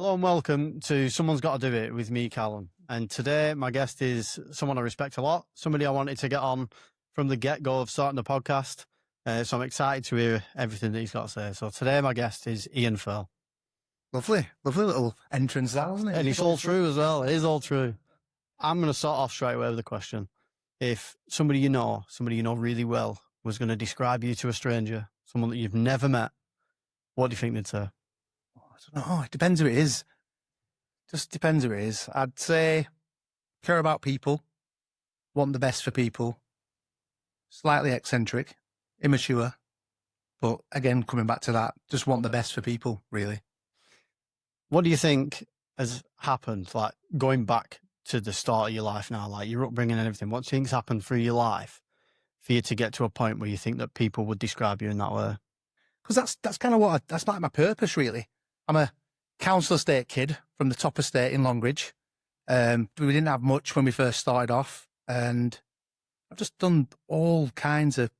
Hello and welcome to Someone's Got to Do It with me, Callan. And today my guest is someone I respect a lot, somebody I wanted to get on from the get-go of starting the podcast. So I'm excited to hear everything that he's got to say. So today my guest is Ian Furl. Lovely little entrance, that, wasn't it? And it's all true as well. It is all true. I'm going to start off straight away with a question. If somebody you know really well, was going to describe you to a stranger, someone that you've never met, what do you think they'd say? I don't know. It depends who it is. Just depends who it is. I'd say care about people, want the best for people, slightly eccentric, immature, but again, coming back to that, just want the best for people, really. What do you think has happened, like going back to the start of your life now, like your upbringing and everything? What things happened through your life for you to get to a point where you think that people would describe you in that way? Because that's kind of that's like my purpose, really. I'm a council estate kid from the top estate in Longridge. We didn't have much when we first started off, and I've just done all kinds of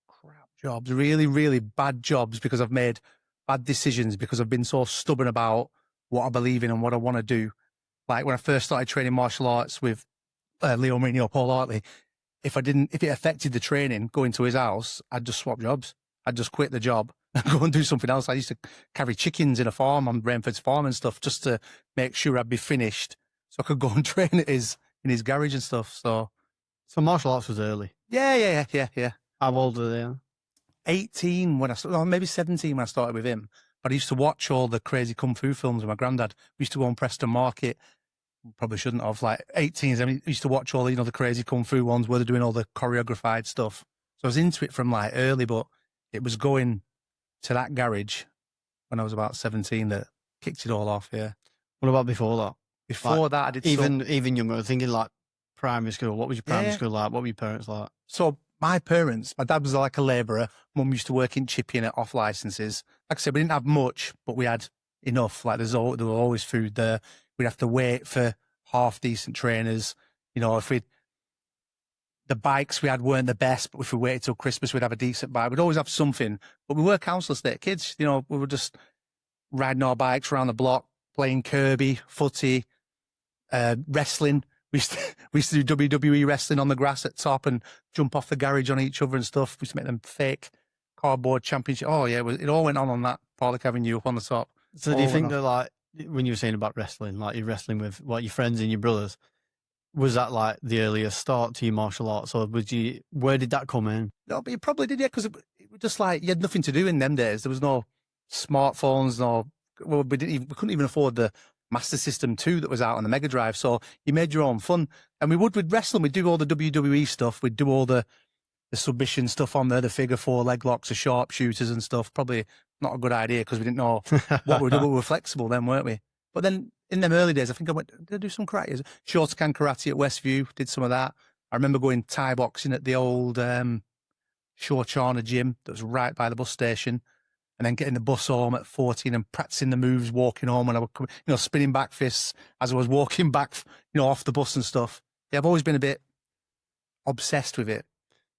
crap jobs, really, really bad jobs, because I've made bad decisions, because I've been so stubborn about what I believe in and what I want to do. Like when I first started training martial arts with Leo Marino, Paul Hartley, if it affected the training, going to his house, I'd just swap jobs. I'd just quit the job and go and do something else. I used to carry chickens in a farm on Rainford's farm and stuff, just to make sure I'd be finished so I could go and train in his garage and stuff. So martial arts was early. Yeah. How old were they? 18 when I started, or maybe 17 when I started with him. But I used to watch all the crazy kung fu films with my granddad. We used to go on Preston Market. Probably shouldn't have. Like 18s, I mean, I used to watch all the crazy kung fu ones where they're doing all the choreographed stuff. So I was into it from like early, but it was going to that garage when I was about 17 that kicked it all off. Yeah. What about before that? Before that, I did even younger. Thinking like primary school. What was your primary school like? What were your parents like? So my dad was like a labourer. Mum used to work in chipping at off licenses. Like I said, we didn't have much, but we had enough. Like there was always food there. We'd have to wait for half decent trainers. The bikes we had weren't the best, but if we waited till Christmas, we'd have a decent bike. We'd always have something. But we were council estate kids. We were just riding our bikes around the block, playing Kirby, footy, wrestling. We used to do WWE wrestling on the grass at top and jump off the garage on each other and stuff. We used to make them fake cardboard championship. Oh, yeah, it all went on that Parlick Avenue up on the top. So do you think that, like, when you were saying about wrestling, like you're wrestling with your friends and your brothers, was that like the earliest start to your martial arts, or where did that come in? No, but you probably did, yeah, because it was just like you had nothing to do in them days. There was no smartphones, we couldn't even afford the Master System 2 that was out on the Mega Drive. So you made your own fun. And with wrestling, we'd do all the WWE stuff. We'd do all the submission stuff on there, the figure four, leg locks, the sharpshooters and stuff. Probably not a good idea because we didn't know what we were doing, but we were flexible then, weren't we? But then in them early days, I think did I do some karate? Shotokan karate at Westview, did some of that. I remember going Thai boxing at the old Shorchana gym that was right by the bus station, and then getting the bus home at 14 and practicing the moves, walking home, and I would, spinning back fists as I was walking back, off the bus and stuff. Yeah, I've always been a bit obsessed with it.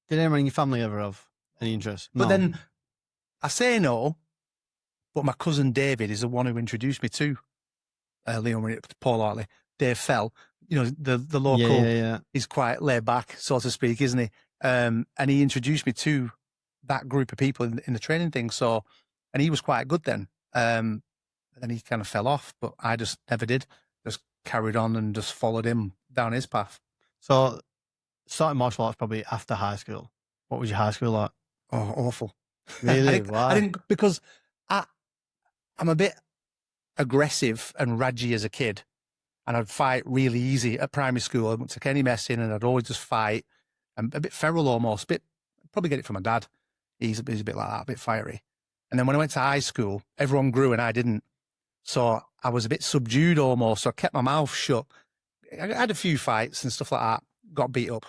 Did anyone in your family ever have any interest? But then I say no, but my cousin David is the one who introduced me to Paul Hartley. Dave Fell, the local, he's quite laid back, so to speak, isn't he? And he introduced me to that group of people in the training thing. So, and he was quite good then. And then he kind of fell off, but I just never did. Just carried on and just followed him down his path. So, starting martial arts probably after high school. What was your high school like? Oh, awful. Really? I didn't, because I'm a bit aggressive and raggy as a kid, and I'd fight really easy at primary school. I went to Kenny Messing and I'd always just fight. I'm a bit feral almost, probably get it from my dad. He's a bit like that, a bit fiery. And then when I went to high school, everyone grew and I didn't. So I was a bit subdued almost. So I kept my mouth shut. I had a few fights and stuff like that. Got beat up.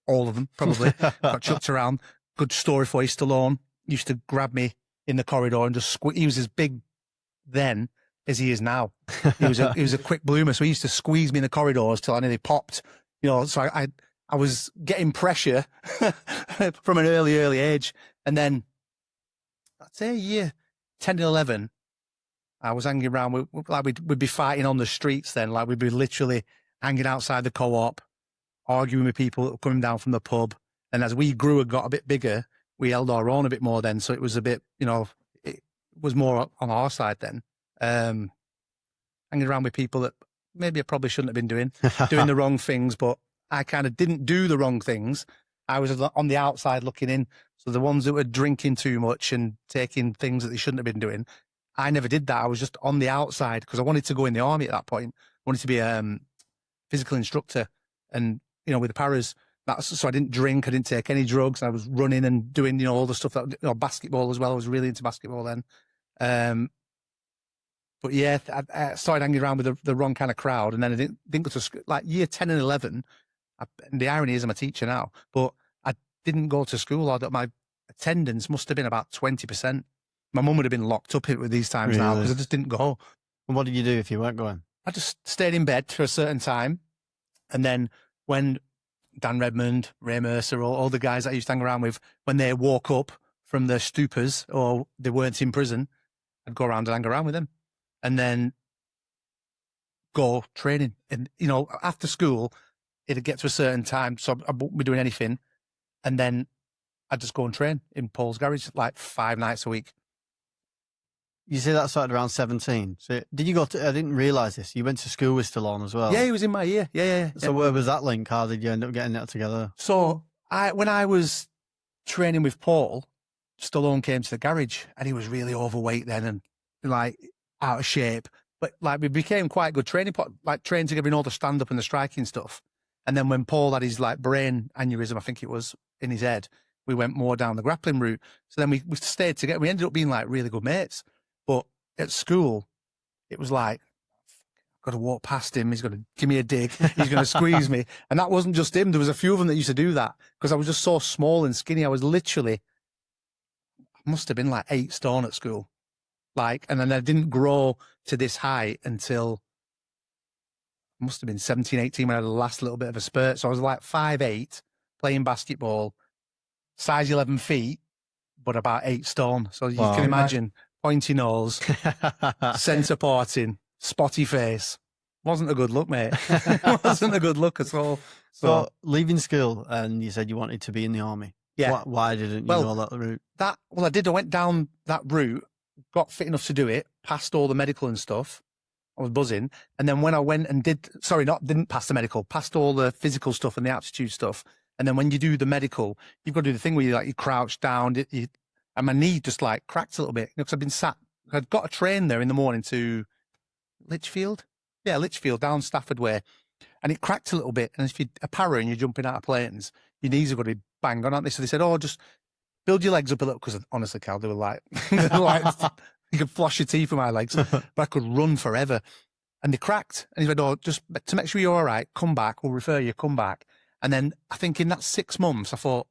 All of them, probably. Got chucked around. Good story for you, Stallone. Used to grab me in the corridor and just he was as big then as he is now. He was a quick bloomer. So he used to squeeze me in the corridors till I nearly popped. So I was getting pressure from an early age. And then I'd say year 10 and 11, I was hanging around, we'd be fighting on the streets then, like we'd be literally hanging outside the co-op, arguing with people that were coming down from the pub. And as we grew and got a bit bigger, we held our own a bit more then. So it was a bit, it was more on our side then. Hanging around with people that maybe I probably shouldn't have been doing the wrong things, but I kind of didn't do the wrong things. I was on the outside looking in. So the ones that were drinking too much and taking things that they shouldn't have been doing, I never did that. I was just on the outside because I wanted to go in the army at that point. I wanted to be a physical instructor and, with the paras. So I didn't drink, I didn't take any drugs. I was running and doing, all the stuff that, basketball as well. I was really into basketball then. But yeah, I started hanging around with the wrong kind of crowd. And then I didn't go to school, like year 10 and 11. And the irony is I'm a teacher now, but I didn't go to school. My attendance must have been about 20%. My mum would have been locked up with these times now because I just didn't go. And what did you do if you weren't going? I just stayed in bed for a certain time. And then when Dan Redmond, Ray Mercer, all the guys that I used to hang around with, when they woke up from their stupors or they weren't in prison, I'd go around and hang around with them. And then go training. And, after school, it'd get to a certain time, so I wouldn't be doing anything. And then I'd just go and train in Paul's garage, like 5 nights a week. You say that started around 17. So did you I didn't realise this. You went to school with Stallone as well. Yeah, he was in my year. Yeah. So where was that link? How did you end up getting that together? So when I was training with Paul, Stallone came to the garage and he was really overweight then and like out of shape. But like we became quite good training, like trained together in all the stand-up and the striking stuff. And then when Paul had his like brain aneurysm, I think it was, in his head, we went more down the grappling route. So then we stayed together. We ended up being like really good mates. But at school, it was like, I've got to walk past him. He's going to give me a dig. He's going to squeeze me. And that wasn't just him. There was a few of them that used to do that because I was just so small and skinny. I was literally, I must have been like 8 stone at school. And then I didn't grow to this height until I must have been 17, 18 when I had the last little bit of a spurt. So I was like 5'8", playing basketball, size 11 feet, but about 8 stone. So you can imagine. Pointy nose, centre parting, spotty face. Wasn't a good look, mate. Wasn't a good look at all. So leaving school, and you said you wanted to be in the army. Yeah. Why didn't you go that route? I did. I went down that route, got fit enough to do it, passed all the medical and stuff. I was buzzing. And then when I went and didn't pass the medical, passed all the physical stuff and the aptitude stuff. And then when you do the medical, you've got to do the thing where you crouch down, and my knee just like cracked a little bit because I'd been I'd got a train there in the morning to Lichfield. Yeah, Lichfield, down Stafford way. And it cracked a little bit. And if you're a para and you're jumping out of planes, your knees are going to be bang on, aren't they? So they said, just build your legs up a little. Because honestly, Cal, they were like, you could floss your teeth with my legs. But I could run forever. And they cracked. And he said, just to make sure you're all right, come back. We'll refer you, come back. And then I think in that 6 months, I thought,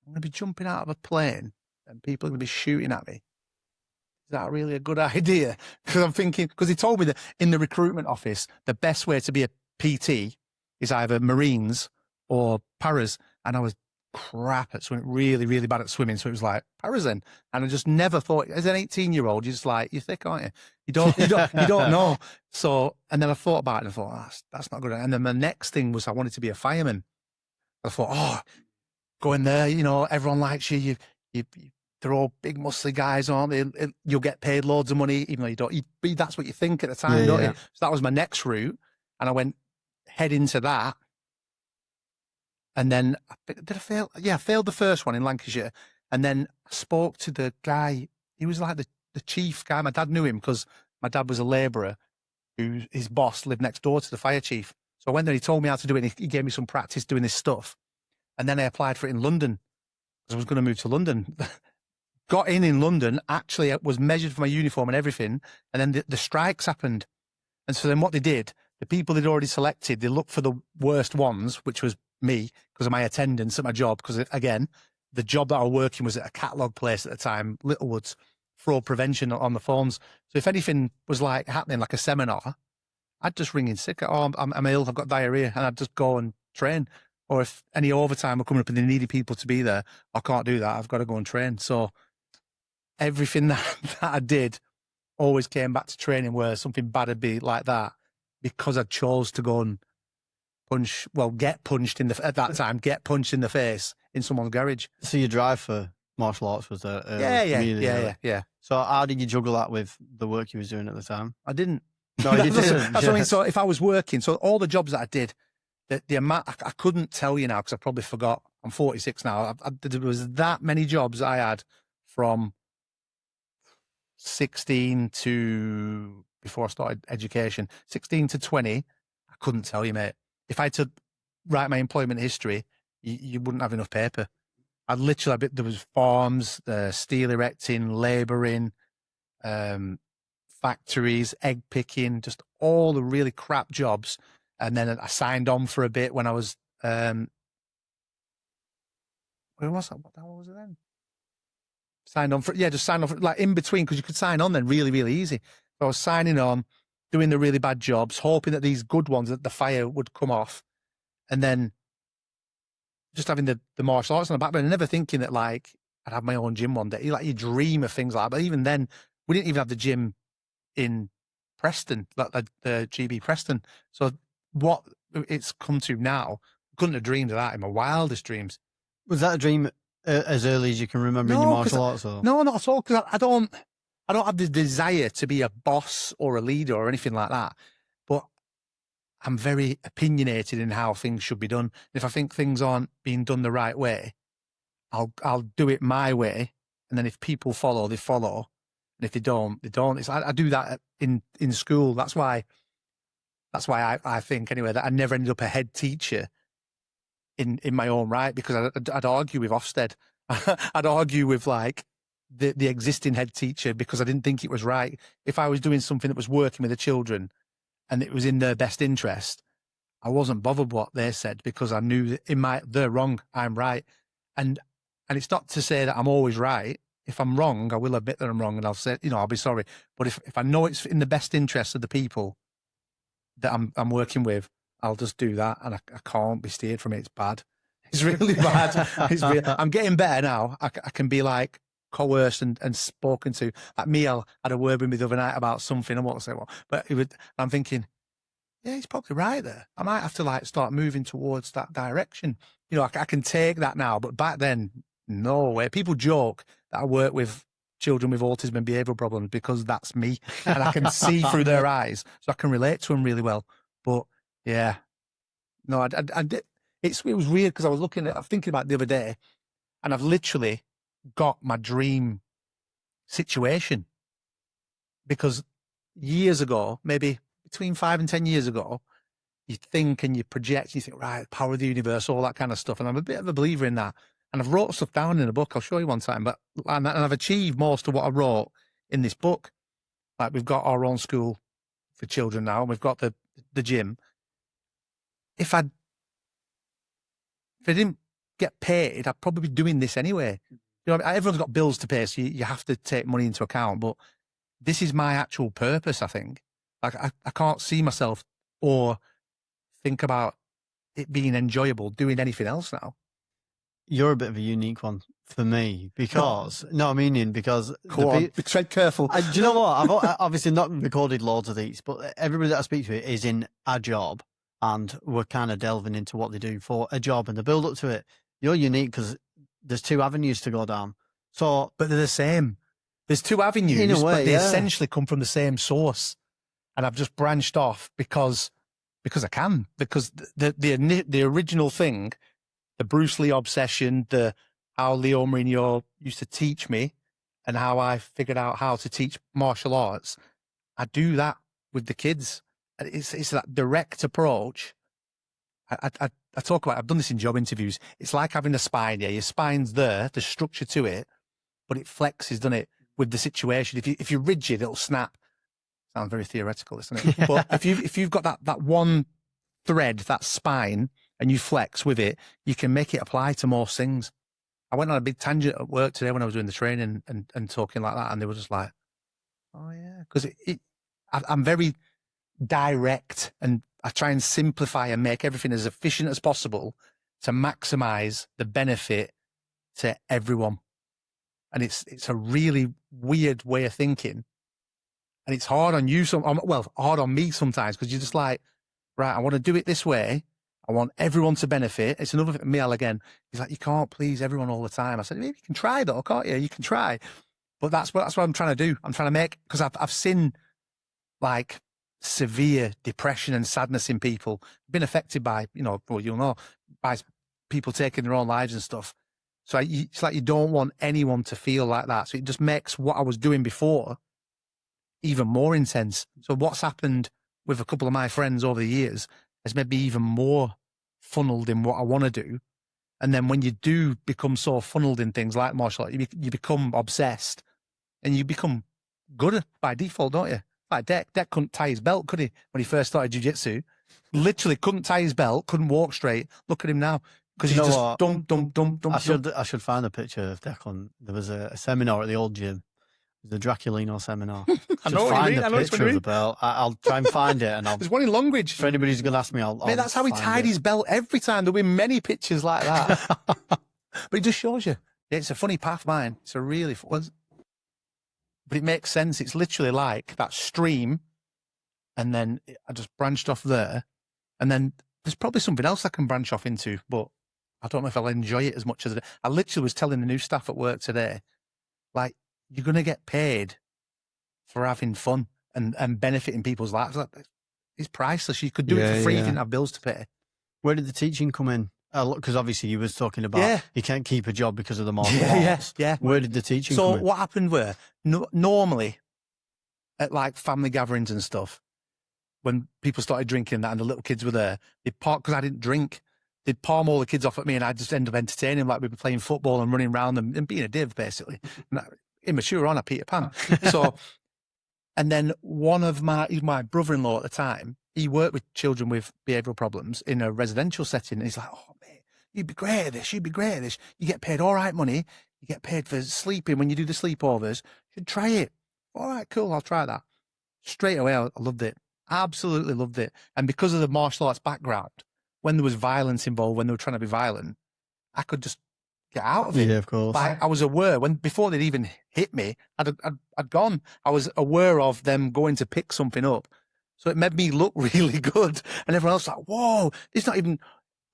I'm going to be jumping out of a plane and people are going to be shooting at me. Is that really a good idea? Because I'm thinking, because he told me that in the recruitment office, the best way to be a PT is either Marines or paras. And I was crap at swimming, really, really bad at swimming. So it was like, paras then. And I just never thought, as an 18-year-old, you're just like, you're thick, aren't you? You don't know. So, and then I thought about it and I thought, that's not good. And then the next thing was I wanted to be a fireman. I thought, go in there, everyone likes you. They're all big, muscly guys, aren't they? You'll get paid loads of money, even though you don't. That's what you think at the time, don't you? So that was my next route. And I went head into that. And then, did I fail? Yeah, I failed the first one in Lancashire. And then I spoke to the guy. He was like the chief guy. My dad knew him because my dad was a labourer his boss lived next door to the fire chief. So I went there, he told me how to do it. And he gave me some practice doing this stuff. And then I applied for it in London because I was going to move to London. Got in London, actually was measured for my uniform and everything. And then the strikes happened. And so then what they did, the people they'd already selected, they looked for the worst ones, which was me because of my attendance at my job. Because again, the job that I was working was at a catalogue place at the time, Littlewoods, fraud prevention on the phones. So if anything was like happening, like a seminar, I'd just ring in sick. I'm ill, I've got diarrhea, and I'd just go and train. Or if any overtime were coming up and they needed people to be there, I can't do that. I've got to go and train. So everything that I did always came back to training where something bad would be like that because I chose to go and get punched in the face in someone's garage. So your drive for martial arts was Yeah. So how did you juggle that with the work you was doing at the time? I didn't. No, you didn't. That's what I mean. So if I was working, so all the jobs that I did, the amount, I couldn't tell you now because I probably forgot. I'm 46 now. There was that many jobs I had from 16 to, before I started education, 16 to 20. I couldn't tell you, mate. If I had to write my employment history, you wouldn't have enough paper. There was farms, steel erecting, labouring, factories, egg picking, just all the really crap jobs. And then I signed on for a bit when I was, where was that? What the hell was it then? Just signed on for, like in between, because you could sign on then really, really easy. So I was signing on, doing the really bad jobs, hoping that these good ones, that the fire would come off. And then just having the martial arts on the back, but never thinking that like I'd have my own gym one day. You dream of things like that. But even then, we didn't even have the gym in Preston, like the GB Preston. So what it's come to now, couldn't have dreamed of that in my wildest dreams. Was that a dream as early as you can remember in your martial arts? Or? No, not at all. Because I don't have the desire to be a boss or a leader or anything like that. But I'm very opinionated in how things should be done. If I think things aren't being done the right way, I'll do it my way. And then if people follow, they follow. And if they don't, they don't. I do that in school. That's why I think anyway that I never ended up a head teacher in my own right, because I'd argue with Ofsted. I'd argue with like the existing head teacher because I didn't think it was right. If I was doing something that was working with the children and it was in their best interest, I wasn't bothered what they said because I knew that they're wrong, I'm right. And it's not to say that I'm always right. If I'm wrong, I will admit that I'm wrong and I'll say, I'll be sorry. But if I know it's in the best interest of the people that I'm working with, I'll just do that. And I can't be steered from it. It's bad. It's really bad. I'm getting better now. I can be like coerced and spoken to. Like me, I had a word with me the other night about something. I won't say what, but I'm thinking, yeah, he's probably right there. I might have to like start moving towards that direction. I can take that now, but back then, no way. People joke that I work with children with autism and behavioural problems because that's me, and I can see through their eyes, so I can relate to them really well. But yeah, no, I did. It was weird because I was thinking about it the other day, and I've literally got my dream situation because years ago, maybe between 5 and 10 years ago, you think and you project, you think, right, power of the universe, all that kind of stuff. And I'm a bit of a believer in that. And I've wrote stuff down in a book. I'll show you one time. And I've achieved most of what I wrote in this book. Like we've got our own school for children now, and we've got the gym. If I didn't get paid, I'd probably be doing this anyway. Everyone's got bills to pay, so you have to take money into account. But this is my actual purpose, I think. Like I can't see myself or think about it being enjoyable doing anything else now. You're a bit of a unique one for me because tread careful. Do you know what? I've obviously not recorded loads of these, but everybody that I speak to is in a job and we're kind of delving into what they do for a job and the build up to it. You're unique because there's two avenues to go down. So, but they're the same. There's two avenues, in a way, but they essentially come from the same source. And I've just branched off because I can. Because the original thing, the Bruce Lee obsession, how Leo Mourinho used to teach me, and how I figured out how to teach martial arts, I do that with the kids. It's that direct approach. I talk about. I've done this in job interviews. It's like having a spine. Yeah, your spine's there, the structure to it, but it flexes, doesn't it, with the situation. If you're rigid, it'll snap. Sounds very theoretical, isn't it? But if you've got that one thread, that spine, and you flex with it, you can make it apply to most things. I went on a big tangent at work today when I was doing the training and talking like that, and they were just like, "Oh yeah," because I'm very direct, and I try and simplify and make everything as efficient as possible to maximize the benefit to everyone. And it's a really weird way of thinking. And it's hard on you, hard on me sometimes, because you're just like, right, I want to do it this way. I want everyone to benefit. It's another meal again. He's like, you can't please everyone all the time. I said, maybe you can try though, can't you? You can try. But that's what I'm trying to do. I'm trying to make, because I've seen like severe depression and sadness in people, been affected by, by people taking their own lives and stuff. So it's like you don't want anyone to feel like that. So it just makes what I was doing before even more intense. So what's happened with a couple of my friends over the years has made me even more funneled in what I want to do. And then when you do become so funneled in things like martial art, you become obsessed and you become good by default, don't you? Like Dec couldn't tie his belt, could he? When he first started jiu-jitsu, literally couldn't tie his belt, couldn't walk straight. Look at him now. Because he's just dump. I should find a picture of Declan. There was a seminar at the old gym. The Draculino seminar. I know what you mean. I know picture of the belt. I'll try and find it. And there's one in Longridge. If anybody's going to ask me, I'll Mate, that's how he tied his belt every time. There'll be many pictures like that. But it just shows you. It's a funny path, mine. It's a really fun. But it makes sense. It's literally like that stream. And then I just branched off there. And then there's probably something else I can branch off into. But I don't know if I'll enjoy it as much as I literally was telling the new staff at work today, like, you're going to get paid for having fun and benefiting people's lives. It's priceless. You could do it for free if you didn't have bills to pay. Where did the teaching come in? Because obviously you was talking about you can't keep a job because of the martial arts. Yeah. Where did the teaching come in? So what happened were, normally at like family gatherings and stuff, when people started drinking that and the little kids were there, they'd park, because I didn't drink, they'd palm all the kids off at me and I'd just end up entertaining them like we'd be playing football and running around them and being a div, basically. Immature on a Peter Pan. So, and then one of my brother-in-law at the time, he worked with children with behavioural problems in a residential setting. And he's like, oh, mate, you'd be great at this. You'd be great at this. You get paid all right money. You get paid for sleeping when you do the sleepovers. You should try it. All right, cool. I'll try that. Straight away, I loved it. Absolutely loved it. And because of the martial arts background, when there was violence involved, when they were trying to be violent, I could just get out of it. Yeah, of course. I was aware before they'd even hit me, I'd gone. I was aware of them going to pick something up. So it made me look really good. And everyone else was like, whoa, it's not even,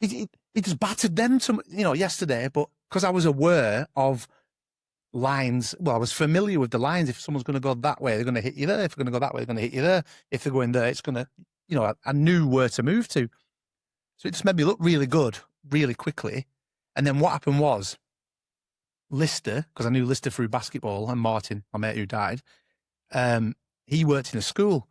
he just battered them yesterday. But because I was aware of lines, well, I was familiar with the lines. If someone's going to go that way, they're going to hit you there. If they're going to go that way, they're going to hit you there. If they're going there, it's going to, I knew where to move to. So it just made me look really good, really quickly. And then what happened was, Lister, because I knew Lister through basketball, and Martin, my mate who died, he worked in a school.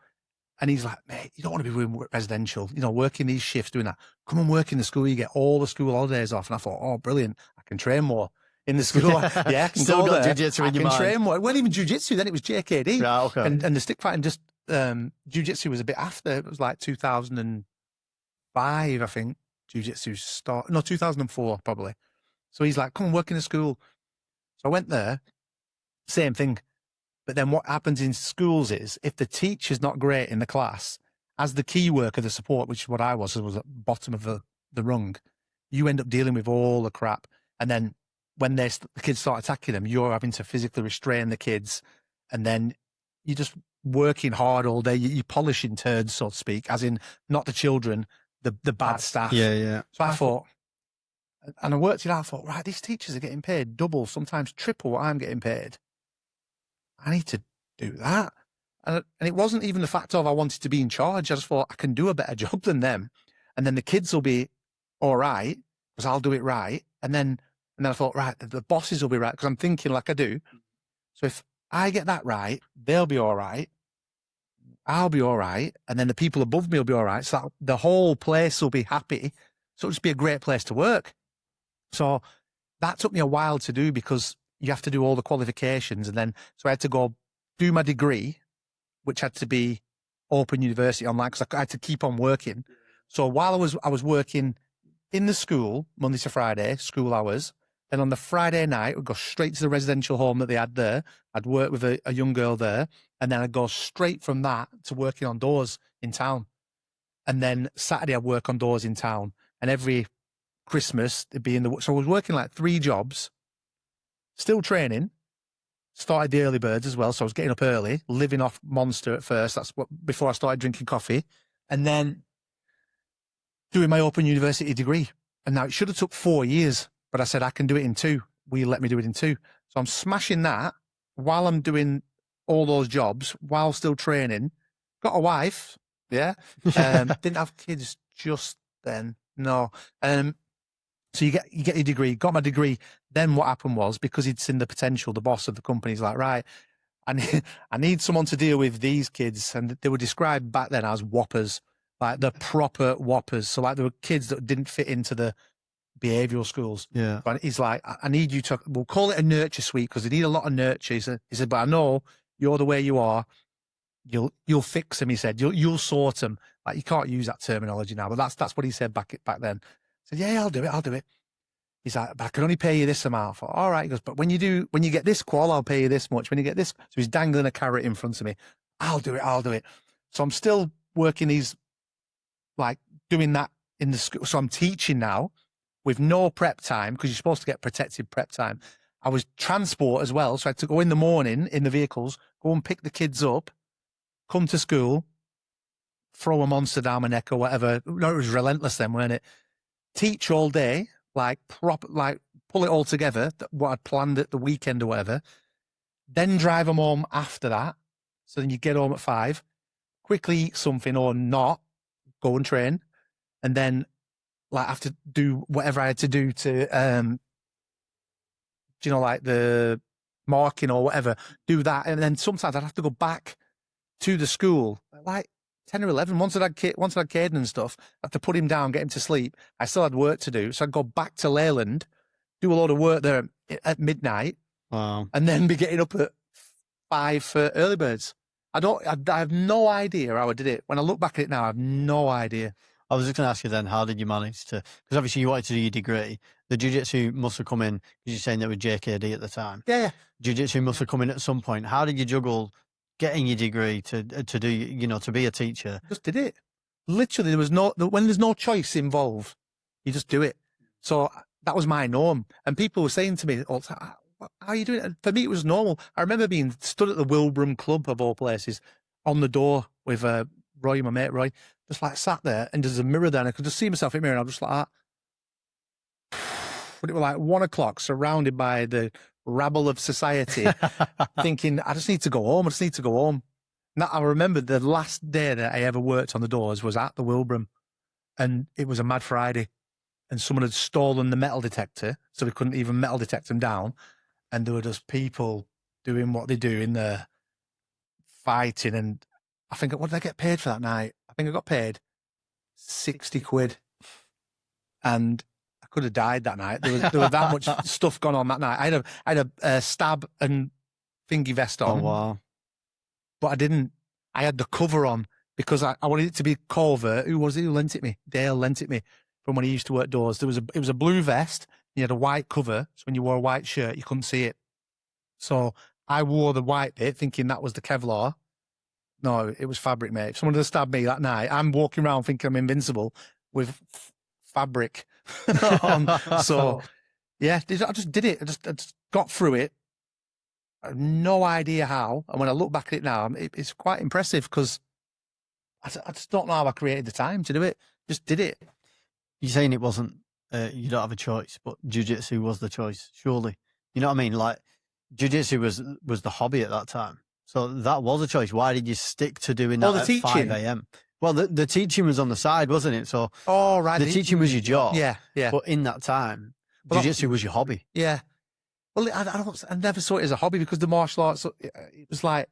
And he's like, mate, you don't want to be doing residential, working these shifts, doing that. Come and work in the school. You get all the school holidays off. And I thought, oh, brilliant. I can train more in the school. I can Still go got there. jiu-jitsu I in your can mind. train more. It wasn't even jiu-jitsu then. It was JKD. Right, okay. And the stick fighting just, jiu-jitsu was a bit after. It was like 2005, I think. Jiu-jitsu started. No, 2004 probably. So he's like, come and work in the school. So I went there. Same thing. But then what happens in schools is, if the teacher's not great in the class, as the key worker, the support, which is what I was at the bottom of the rung, you end up dealing with all the crap. And then when the kids start attacking them, you're having to physically restrain the kids. And then you're just working hard all day. You're polishing turds, so to speak, as in not the children, the bad staff. Yeah. So I thought, and I worked it out, I thought, right, these teachers are getting paid double, sometimes triple what I'm getting paid. I need to do that. And it wasn't even the fact of I wanted to be in charge. I just thought I can do a better job than them. And then the kids will be all right because I'll do it right. And then I thought, right, the bosses will be right because I'm thinking like I do. So if I get that right, they'll be all right. I'll be all right. And then the people above me will be all right. So the whole place will be happy. So it'll just be a great place to work. So that took me a while to do because you have to do all the qualifications. And then, so I had to go do my degree, which had to be Open University online because I had to keep on working. So while I was working in the school, Monday to Friday, school hours, then on the Friday night, I'd go straight to the residential home that they had there. I'd work with a young girl there. And then I'd go straight from that to working on doors in town. And then Saturday I'd work on doors in town. And every Christmas, it'd be so I was working like 3 jobs, still training, started the early birds as well. So I was getting up early, living off Monster at first. That's what before I started drinking coffee, and then doing my Open University degree. And now it should have took 4 years, but I said I can do it in 2. Will you let me do it in 2? So I'm smashing that while I'm doing all those jobs, while still training. Got a wife, yeah. Didn't have kids just then, no. So you get your degree. Got my degree. Then what happened was, because he'd seen the potential, the boss of the company's like, right, I need someone to deal with these kids, and they were described back then as whoppers, like the proper whoppers. So like there were kids that didn't fit into the behavioural schools. Yeah. But he's like, I need you to, we'll call it a nurture suite because they need a lot of nurture. He said, but I know you're the way you are. You'll fix them. He said, you'll sort them. Like, you can't use that terminology now, but that's what he said back then. I said, yeah, I'll do it. He's like, but I can only pay you this amount. I thought, all right. He goes, but when you get this qual, I'll pay you this much. When you get this, so he's dangling a carrot in front of me. I'll do it. So I'm still working these, like doing that in the school. So I'm teaching now with no prep time, because you're supposed to get protected prep time. I was transport as well. So I had to go in the morning in the vehicles, go and pick the kids up, come to school, throw a monster down my neck or whatever. No, it was relentless then, weren't it? Teach all day, like pull it all together, what I'd planned at the weekend or whatever. Then drive them home after that. So then you get home at 5, quickly eat something or not, go and train. And then like have to do whatever I had to do to, like the marking or whatever, do that. And then sometimes I'd have to go back to the school, like 10 or 11. Once I'd had Caden and stuff, I had to put him down, get him to sleep. I still had work to do. So I'd go back to Leyland, do a lot of work there at midnight. Wow. And then be getting up at 5 for early birds. I have no idea how I did it. When I look back at it now, I have no idea. I was just going to ask you then, how did you manage to, because obviously you wanted to do your degree. The jiu-jitsu must have come in, because you're saying that with JKD at the time. Yeah. Jiu-jitsu must have come in at some point. How did you juggle getting your degree to do, to be a teacher? Just did it. Literally, when there's no choice involved, you just do it. So that was my norm. And people were saying to me all the time, how are you doing it? And for me, it was normal. I remember being stood at the Wilbraham Club, of all places, on the door with Roy, my mate Roy, just like sat there, and there's a mirror there, and I could just see myself in the mirror, and I'm just like that. But it was like 1 o'clock, surrounded by the rabble of society, thinking, I just need to go home. Now, I remember the last day that I ever worked on the doors was at the Wilbraham, and it was a Mad Friday, and someone had stolen the metal detector, so we couldn't even metal detect them down, and there were just people doing what they do in there, fighting, and I think, what did I get paid for that night? I think I got paid 60 quid, and I could have died that night. There was that much stuff going on that night. I had a stab and thingy vest on. Oh, wow. But I didn't. I had the cover on because I wanted it to be covert. Who was it who lent it me? Dale lent it me from when he used to work doors. It was a blue vest. You had a white cover. So when you wore a white shirt, you couldn't see it. So I wore the white bit thinking that was the Kevlar. No, it was fabric, mate. If someone had stabbed me that night, I'm walking around thinking I'm invincible with fabric on. So, yeah, I just did it. I just got through it. I have no idea how. And when I look back at it now, it's quite impressive because I just don't know how I created the time to do it. Just did it. You're saying it wasn't, you don't have a choice, but jiu-jitsu was the choice, surely. You know what I mean? Like, jiu-jitsu was the hobby at that time. So that was a choice. Why did you stick to doing that at 5 a.m.? Well, the teaching was on the side, wasn't it? So right. The teaching was your job. Yeah. But in that time, jiu-jitsu was your hobby. Yeah. Well, I never saw it as a hobby because the martial arts, it was like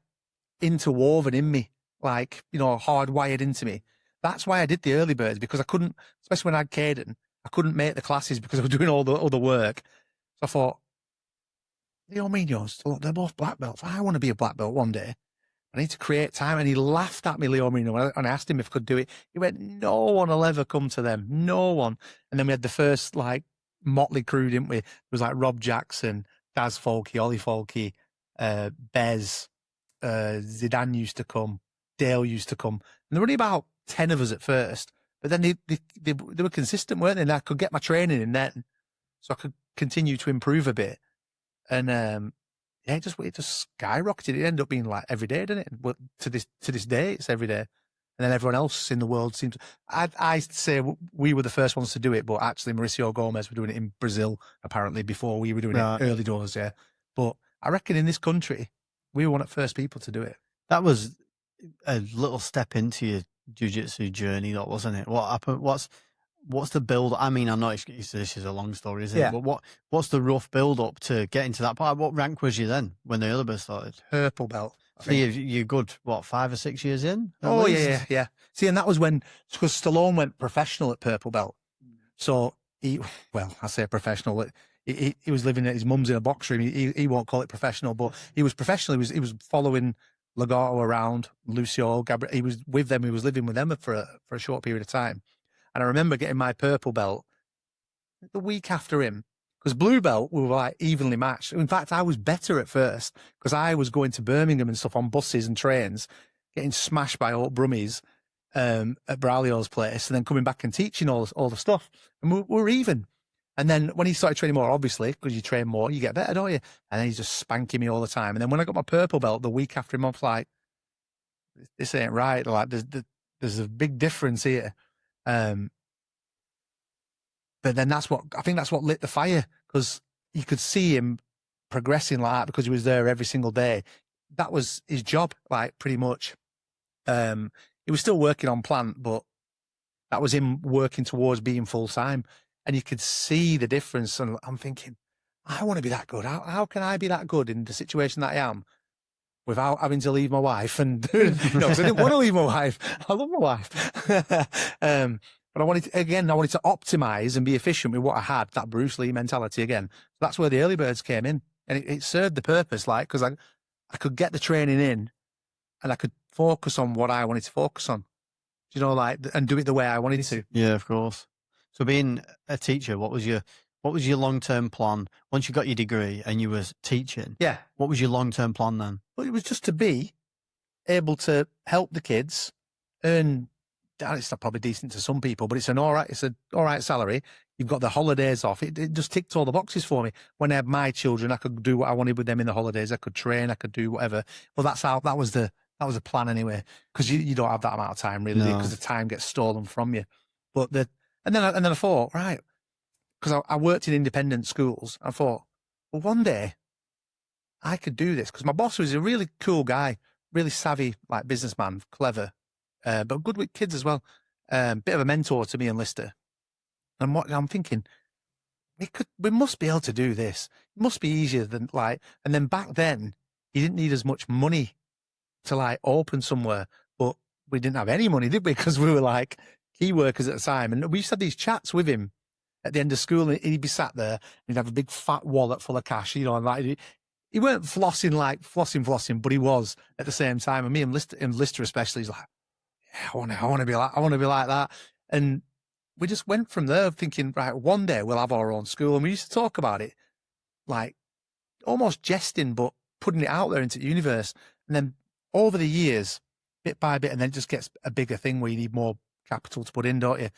interwoven in me, like, hardwired into me. That's why I did the early birds, because I couldn't, especially when I had Caden, I couldn't make the classes because I was doing all the other work. So I thought, Leo Munoz, they're both black belts. I want to be a black belt one day. I need to create time. And he laughed at me, Leo Marino, when I asked him if I could do it. He went, no one will ever come to them. No one. And then we had the first, motley crew, didn't we? It was like Rob Jackson, Daz Folky, Ollie Folky, Bez, Zidane used to come, Dale used to come. And there were only about 10 of us at first. But then they were consistent, weren't they? And I could get my training in then. So I could continue to improve a bit. And yeah, it just skyrocketed. It ended up being like every day, didn't it? But to this day, it's every day. And then everyone else in the world seems. I say we were the first ones to do it, but actually Mauricio Gomez were doing it in Brazil apparently before we were doing it early doors. Yeah, but I reckon in this country we were one of the first people to do it. That was a little step into your jiu-jitsu journey, though, wasn't it? What happened? What's the build? I mean, I know this is a long story, isn't it? But what's the rough build up to getting to that part? What rank was you then when the other bit started? Purple belt. So you're good, what, 5 or 6 years in? Oh, yeah. See, and that was when, because Stallone went professional at purple belt. So I say professional. He was living at his mum's in a box room. He won't call it professional, but he was professional. He was following Legato around, Lucio, Gabriel. He was with them. He was living with them for a short period of time. And I remember getting my purple belt the week after him, because blue belt, we were like evenly matched. In fact, I was better at first because I was going to Birmingham and stuff on buses and trains, getting smashed by old Brummies at Braulio's place, and then coming back and teaching all the stuff. And we're even. And then when he started training more, obviously, because you train more, you get better, don't you? And then he's just spanking me all the time. And then when I got my purple belt the week after him, I was like, this ain't right. Like, there's a big difference here. But then I think that's what lit the fire, because you could see him progressing like that because he was there every single day. That was his job, like, pretty much. He was still working on plant, but that was him working towards being full time. And you could see the difference. And I'm thinking, I want to be that good. How can I be that good in the situation that I am without having to leave my wife? And because I didn't want to leave my wife. I love my wife. But I wanted to optimize and be efficient with what I had, that Bruce Lee mentality again. That's where the early birds came in. And it served the purpose, like, because I could get the training in and I could focus on what I wanted to focus on, and do it the way I wanted to. Yeah, of course. So being a teacher, what was your long-term plan once you got your degree and you was teaching? Yeah. What was your long-term plan then? Well, it was just to be able to help the kids earn. It's not probably decent to some people, but it's an all right salary. You've got the holidays off. It just ticked all the boxes for me. When I had my children, I could do what I wanted with them in the holidays. I could train. I could do whatever. Well, that was the plan anyway, because you don't have that amount of time really, because the time gets stolen from you. But and then I thought, right, because I worked in independent schools. I thought, well, one day I could do this, because my boss was a really cool guy, really savvy, like, businessman, clever. But good with kids as well. Bit of a mentor to me and Lister. And what I'm thinking, we must be able to do this. It must be easier than, like, and then back then you didn't need as much money to, like, open somewhere, but we didn't have any money, did we? Because we were like key workers at the time. And we used to have these chats with him at the end of school, and he'd be sat there and he'd have a big fat wallet full of cash, and like, he weren't flossing, but he was at the same time. And me and Lister especially, he's like, I want to be like that. And we just went from there thinking, right, one day we'll have our own school. And we used to talk about it, like, almost jesting, but putting it out there into the universe. And then over the years, bit by bit, and then it just gets a bigger thing where you need more capital to put in, don't you?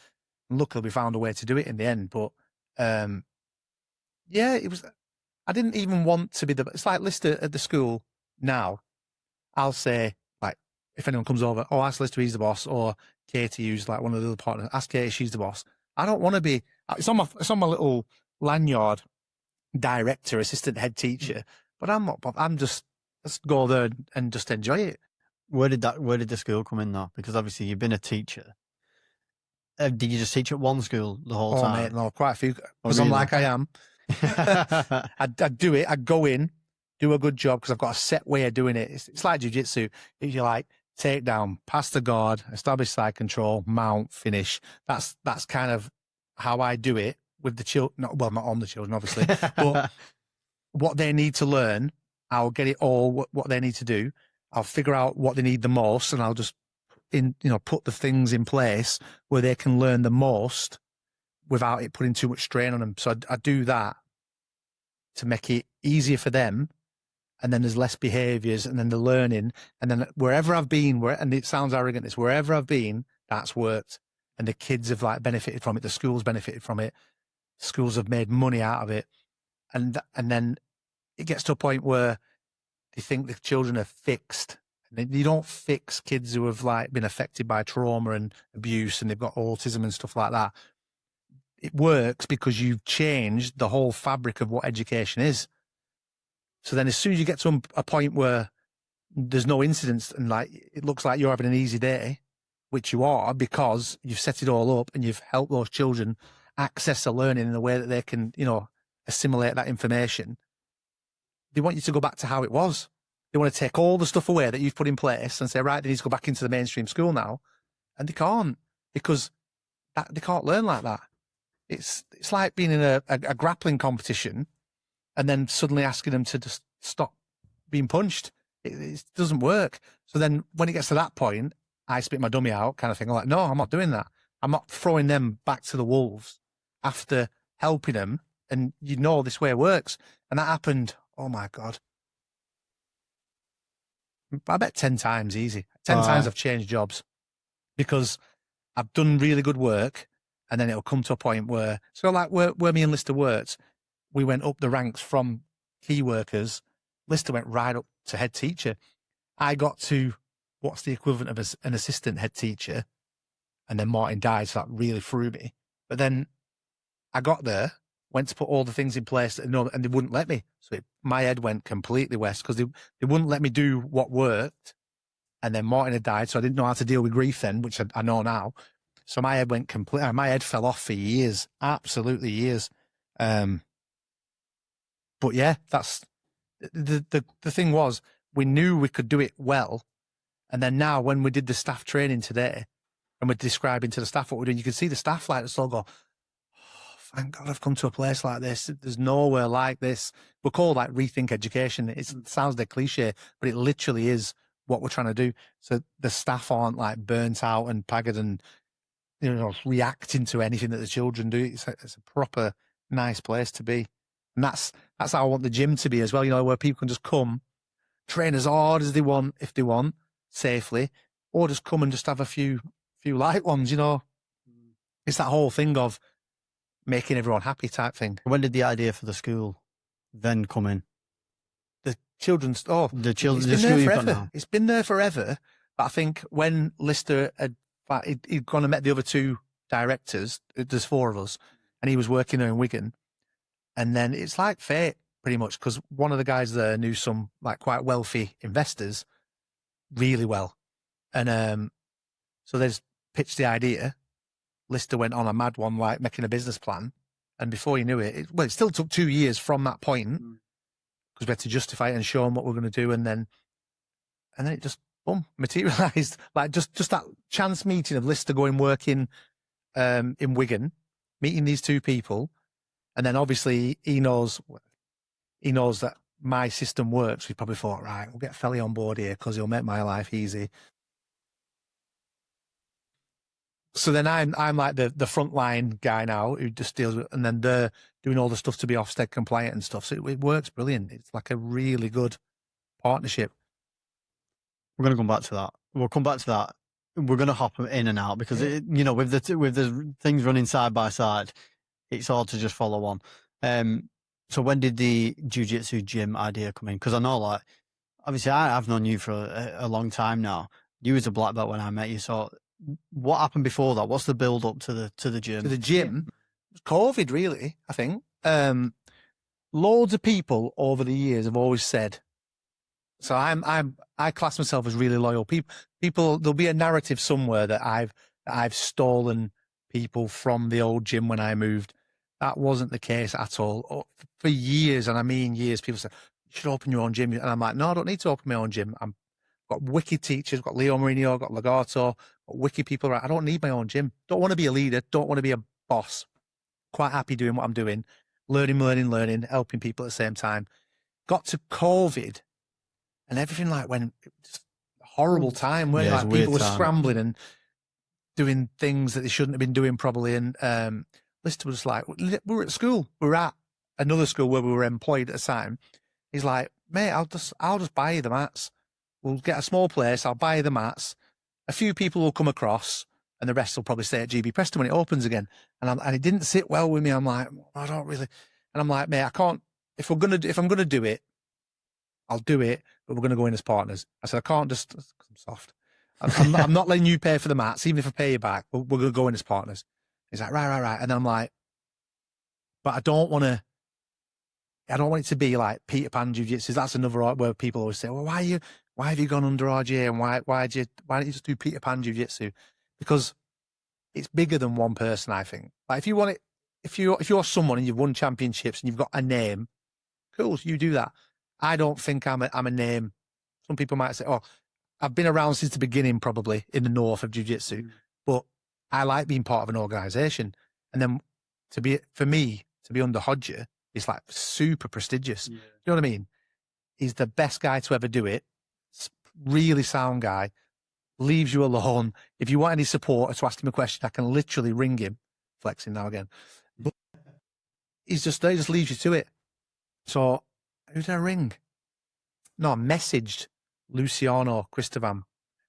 And luckily we found a way to do it in the end. But it was, I didn't even want to be it's like Lister at the school now. I'll say, like, if anyone comes over, ask Lister, he's the boss, or Katie, who's like one of the other partners, ask Katie, she's the boss. I don't want to be, it's on my little lanyard, director, assistant head teacher, but I'm not, I'm just, let's go there and just enjoy it. Where did the school come in though? Because obviously you've been a teacher. Did you just teach at one school the whole time? Mate, no, quite a few, because I'm like I am. I'd do it, I'd go in, do a good job, because I've got a set way of doing it. It's like jiu-jitsu. If you like, take down, pass the guard, establish side control, mount, finish. That's kind of how I do it with the children. Not on the children, obviously, but what they need to learn, I'll get it all, what they need to do. I'll figure out what they need the most, and I'll just put the things in place where they can learn the most without it putting too much strain on them. So I do that to make it easier for them. And then there's less behaviors, and then the learning. And then wherever I've been, and it sounds arrogant, it's wherever I've been, that's worked. And the kids have, like, benefited from it. The schools benefited from it. Schools have made money out of it. And then it gets to a point where they think the children are fixed. You don't fix kids who have like been affected by trauma and abuse and they've got autism and stuff like that. It works because you've changed the whole fabric of what education is. So then as soon as you get to a point where there's no incidents and like it looks like you're having an easy day, which you are because you've set it all up and you've helped those children access the learning in a way that they can, assimilate that information. They want you to go back to how it was. They want to take all the stuff away that you've put in place and say, right, they need to go back into the mainstream school now. And they can't because they can't learn like that. It's like being in a grappling competition and then suddenly asking them to just stop being punched. It doesn't work. So then when it gets to that point, I spit my dummy out kind of thing. I'm like, no, I'm not doing that. I'm not throwing them back to the wolves after helping them. And this way it works. And that happened, oh my God. I bet 10 times easy. 10 times I've changed jobs because I've done really good work. And then it'll come to a point where, so like where me and Lister worked, we went up the ranks from key workers. Lister went right up to head teacher. I got to what's the equivalent of an assistant head teacher. And then Martin died, so that really threw me. But then I got there, went to put all the things in place, and they wouldn't let me. So my head went completely west because they wouldn't let me do what worked. And then Martin had died, so I didn't know how to deal with grief then, which I know now. So my head went completely, my head fell off for years, absolutely years. But yeah, that's the thing was, we knew we could do it well. And then now when we did the staff training today and we're describing to the staff what we're doing, you can see the staff like us all go, oh, thank God I've come to a place like this. There's nowhere like this. We're called like Rethink Education. It sounds like cliche, but it literally is what we're trying to do. So the staff aren't like burnt out and pagged and, reacting to anything that the children do. It's a proper nice place to be. And that's how I want the gym to be as well, where people can just come, train as hard as they want, if they want, safely, or just come and just have a few light ones, It's that whole thing of making everyone happy type thing. When did the idea for the school then come in? The children's, the school you've got now. It's been there forever. But I think when Lister he'd gone and met the other two directors, there's 4 of us, and he was working there in Wigan. And then it's like fate, pretty much, because one of the guys there knew some like quite wealthy investors really well. And so they just pitched the idea. Lister went on a mad one, like making a business plan. And before you knew it, it still took 2 years from that point because we had to justify it and show them what we're going to do. And then it just, boom, materialized. Like just that chance meeting of Lister going working in Wigan, meeting these 2 people. And then obviously he knows that my system works. We probably thought, right, we'll get Felly on board here because he'll make my life easy. So then I'm like the frontline guy now who just deals with, and then they're doing all the stuff to be Ofsted compliant and stuff. So it works brilliant. It's like a really good partnership. We're going to come back to that. We'll come back to that. We're going to hop in and out because with the things running side by side, it's hard to just follow on. So when did the jiu-jitsu gym idea come in? Because I know, like, obviously I've known you for a long time now. You was a black belt when I met you. So what happened before that? What's the build up to the gym? To the gym, COVID, really. I think loads of people over the years have always said. So I class myself as really loyal. People, there'll be a narrative somewhere that I've stolen people from the old gym when I moved. That wasn't the case at all. For years, and I mean years, people said, you should open your own gym. And I'm like, no, I don't need to open my own gym. I've got wicked teachers, got Leo Mourinho, got Legato, got wicked people. Right? I don't need my own gym. Don't want to be a leader. Don't want to be a boss. Quite happy doing what I'm doing. Learning, helping people at the same time. Got to COVID and everything went just a horrible time. Where people were scrambling and doing things that they shouldn't have been doing probably. And Lister was like, we were at school. We were at another school where we were employed at the time. He's like, mate, I'll just buy you the mats. We'll get a small place. I'll buy you the mats. A few people will come across and the rest will probably stay at GB Preston when it opens again. And it didn't sit well with me. I'm like, I don't really. And I'm like, mate, I can't, if I'm going to do it, I'll do it, but we're going to go in as partners. I said, I can't just, because I'm soft. I'm not letting you pay for the mats, even if I pay you back, we're going to go in as partners. He's like, right. And then I'm like, but I don't want it to be like Peter Pan Jiu-Jitsu. That's another where people always say, well, why have you gone under RGA, and why don't you just do Peter Pan Jiu-Jitsu? Because it's bigger than one person, I think. Like if you want it, if you're someone and you've won championships and you've got a name, cool, you do that. I don't think I'm a name. Some people might say, oh, I've been around since the beginning, probably in the north of jiu-jitsu, but I like being part of an organization. And then for me to be under Hodger, it's like super prestigious. Yeah. You know what I mean? He's the best guy to ever do it. Really sound guy. Leaves you alone. If you want any support or to ask him a question, I can literally ring him. Flexing now again. But he just leaves you to it. So who did I ring? No, I messaged Luciano Cristovan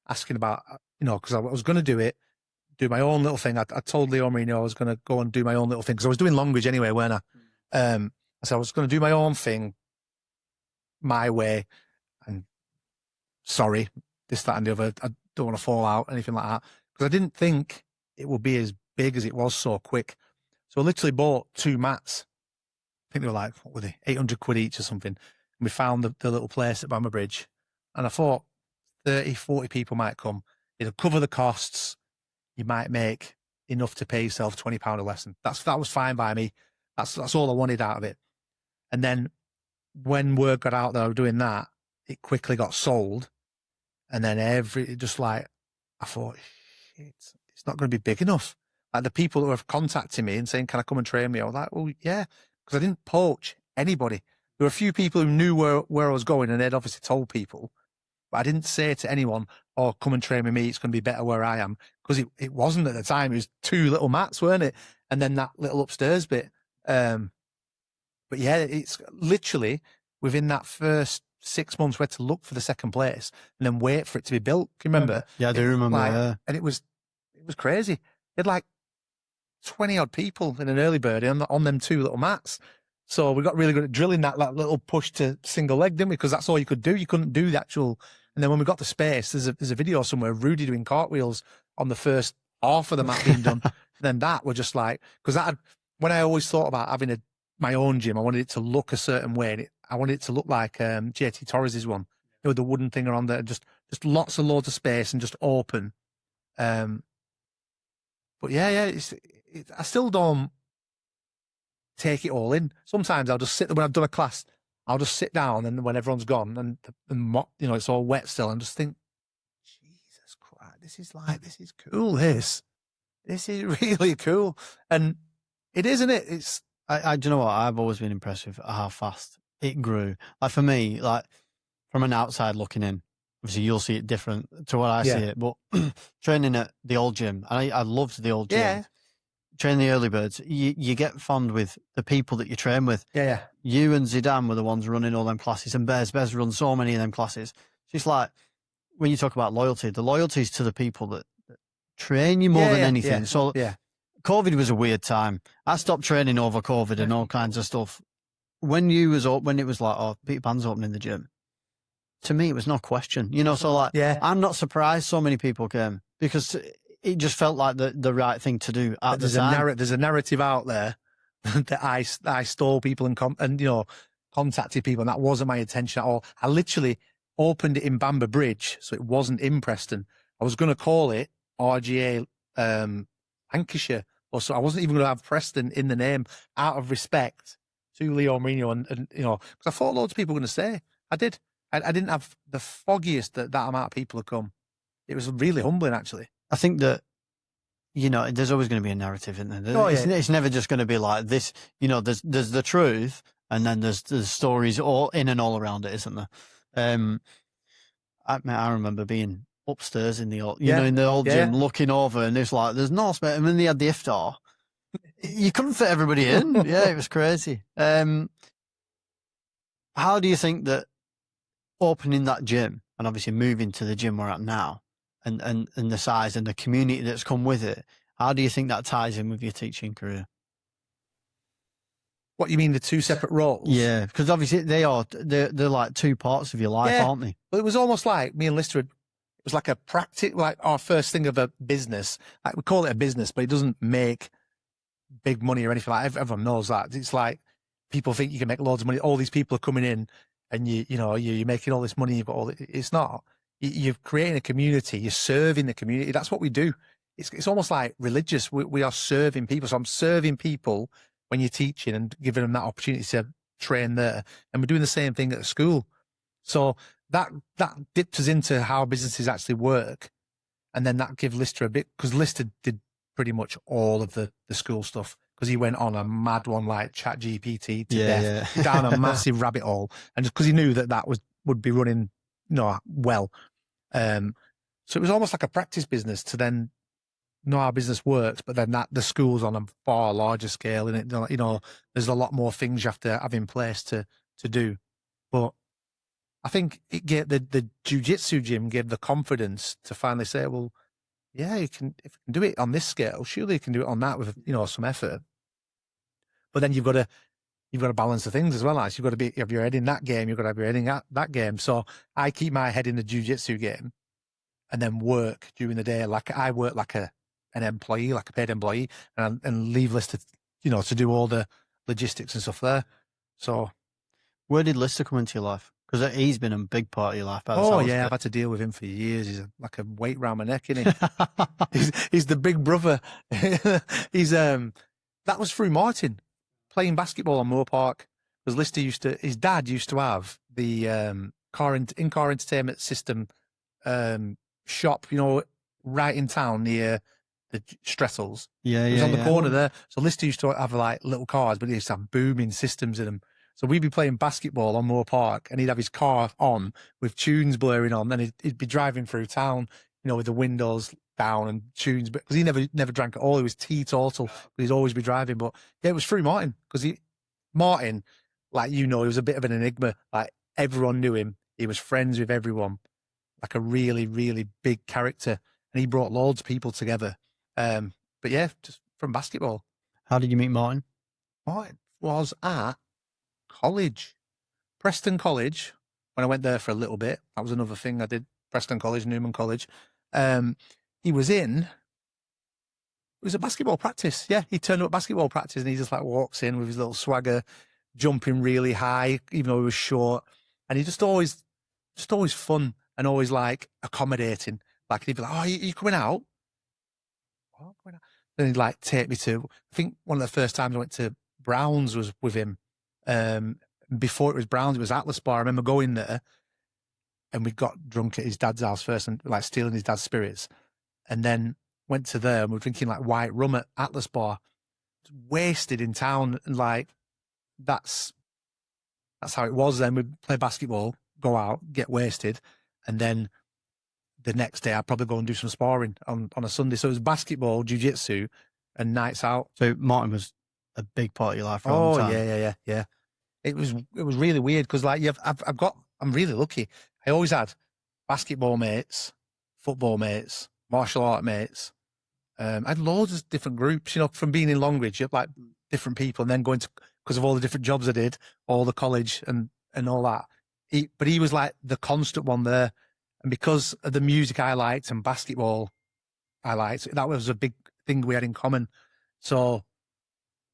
asking about, because I was going to do my own little thing. I told Leo Marino I was going to go and do my own little thing because I was doing language anyway, weren't I? So I was going to do my own thing my way. And sorry, this, that, and the other. I don't want to fall out, anything like that. Because I didn't think it would be as big as it was so quick. So I literally bought 2 mats. I think they were like, what were they? 800 quid each or something. And we found the little place at Bamber Bridge. And I thought 30, 40 people might come. It'll cover the costs. You might make enough to pay yourself £20 a lesson. That was fine by me. That's all I wanted out of it. And then when word got out that I was doing that, it quickly got sold. And then I thought, shit, it's not going to be big enough. Like the people who were contacting me and saying, can I come and train me? I was like, well, yeah, because I didn't poach anybody. There were a few people who knew where I was going and they'd obviously told people. But I didn't say to anyone, oh, come and train with me. It's going to be better where I am. Because it wasn't at the time. It was 2 little mats, weren't it? And then that little upstairs bit. But yeah, it's literally within that first 6 months, we had to look for the second place and then wait for it to be built. Can you remember? Yeah, I do remember. Yeah. And it was crazy. It had like 20 odd people in an early bird on them 2 little mats. So we got really good at drilling that little push to single leg, didn't we? Because that's all you could do. You couldn't do the actual. And then when we got the space, there's a video somewhere of Rudy doing cartwheels on the first half of the mat being done. Then that were just like, because when I always thought about having my own gym, I wanted it to look a certain way. And I wanted it to look like JT Torres's one, with the wooden thing around there, just loads of space and just open. But yeah, I still don't take it all in. Sometimes I'll just sit there when I've done a class. I'll just sit down and when everyone's gone and it's all wet still, and just think, Jesus Christ, this is cool. This is really cool, and it isn't it. It's I do you know what? I've always been impressed with how fast it grew. Like for me, like from an outside looking in, obviously you'll see it different to what I see it. But training at the old gym, and I loved the old gym. Yeah. Training the early birds, you get fond with the people that you train with. Yeah. You and Zidane were the ones running all them classes, and Bez run so many of them classes. So it's like when you talk about loyalty, the loyalty is to the people that train you more than anything. Yeah. So COVID was a weird time. I stopped training over COVID and all kinds of stuff. When it was like, oh, Peter Pan's opening the gym, to me it was no question. So like, I'm not surprised so many people came because it just felt like the right thing to do at the time. There's a narrative out there that I stole people and contacted people, and that wasn't my intention at all. I literally opened it in Bamber Bridge, so it wasn't in Preston. I was going to call it RGA Lancashire, or so. I wasn't even going to have Preston in the name out of respect to Leo Marino, and because I thought loads of people were going to stay. I did. I didn't have the foggiest that amount of people had come. It was really humbling, actually. I think that, there's always going to be a narrative in there. It's never just going to be like this. There's the truth, and then there's stories all in and all around it, isn't there? I remember being upstairs in the old, in the old gym, looking over, and it's like there's no space. And then they had the iftar. You couldn't fit everybody in. Yeah, it was crazy. How do you think that opening that gym and obviously moving to the gym we're at now, and the size and the community that's come with it, how do you think that ties in with your teaching career? What you mean, the two separate roles? Yeah, because obviously they're like two parts of your life, Yeah. aren't they? But it was almost like me and Lister it was like a practice, like our first thing of a business. Like we call it a business, but it doesn't make big money or anything. Like everyone knows that. It's like people think you can make loads of money. All these people are coming in, and you're making all this money. You've got it's not. You're creating a community. You're serving the community. That's what we do. It's almost like religious. We are serving people. So I'm serving people when you're teaching and giving them that opportunity to train there. And we're doing the same thing at the school. So that dipped us into how businesses actually work. And then that gave Lister a bit, because Lister did pretty much all of the school stuff, because he went on a mad one like Chat GPT to death, down a massive rabbit hole. And just because he knew that would be running well. So it was almost like a practice business to then know how business works, but then the school's on a far larger scale, and there's a lot more things you have to have in place to do. But I think it gave the jiu-jitsu gym gave the confidence to finally say, well, yeah, if you can do it on this scale, surely you can do it on that with some effort. But then you've got to balance the things as well. As you've got to have your head in that game, you've got to have your head in that game. So I keep my head in the jiu-jitsu game, and then work during the day. Like I work like an employee, like a paid employee, and leave Lister, to do all the logistics and stuff there. So where did Lister come into your life? Because he's been a big part of your life. Oh yeah, I've had to deal with him for years. He's like a weight round my neck, isn't he? he's the big brother. He's that was through Martin playing basketball on Moore Park. Because Lister his dad used to have the in-car entertainment system shop, right in town near the Strettles. Yeah, it was on the corner there. So Lister used to have like little cars, but he used to have booming systems in them. So we'd be playing basketball on Moore Park, and he'd have his car on with tunes blaring on. Then he'd be driving through town, with the windows down and tunes. Because he never drank at all. He was teetotal, but he'd always be driving. But yeah, it was through Martin, because Martin, like he was a bit of an enigma. Like everyone knew him. He was friends with everyone. Like a really, really big character, and he brought loads of people together. But yeah, just from basketball. How did you meet Martin? Martin was at college, Preston College. When I went there for a little bit, that was another thing I did. Preston College, Newman College. It was a basketball practice. Yeah, he turned up at basketball practice, and he just like walks in with his little swagger, jumping really high, even though he was short. And he just always fun and always like accommodating. Like he'd be like, "Oh, you coming out?" "Oh, I'm going out." Then he'd like take me to. I think one of the first times I went to Brown's was with him. Before it was Brown's, it was Atlas Bar. I remember going there, and we got drunk at his dad's house first, and like stealing his dad's spirits, and then went to there and we were drinking like white rum at Atlas Bar, wasted in town, and like that's how it was. Then we'd play basketball, go out, get wasted, and then the next day I'd probably go and do some sparring on a Sunday. So it was basketball, jiu-jitsu, and nights out. So Martin was a big part of your life for a long time. Yeah. It was really weird, because like I'm really lucky. I always had basketball mates, football mates, martial art mates. I had loads of different groups, from being in Longridge, you have like different people, and then going to, because of all the different jobs I did, all the college and all that. But he was like the constant one there. And because of the music I liked and basketball I liked, that was a big thing we had in common. So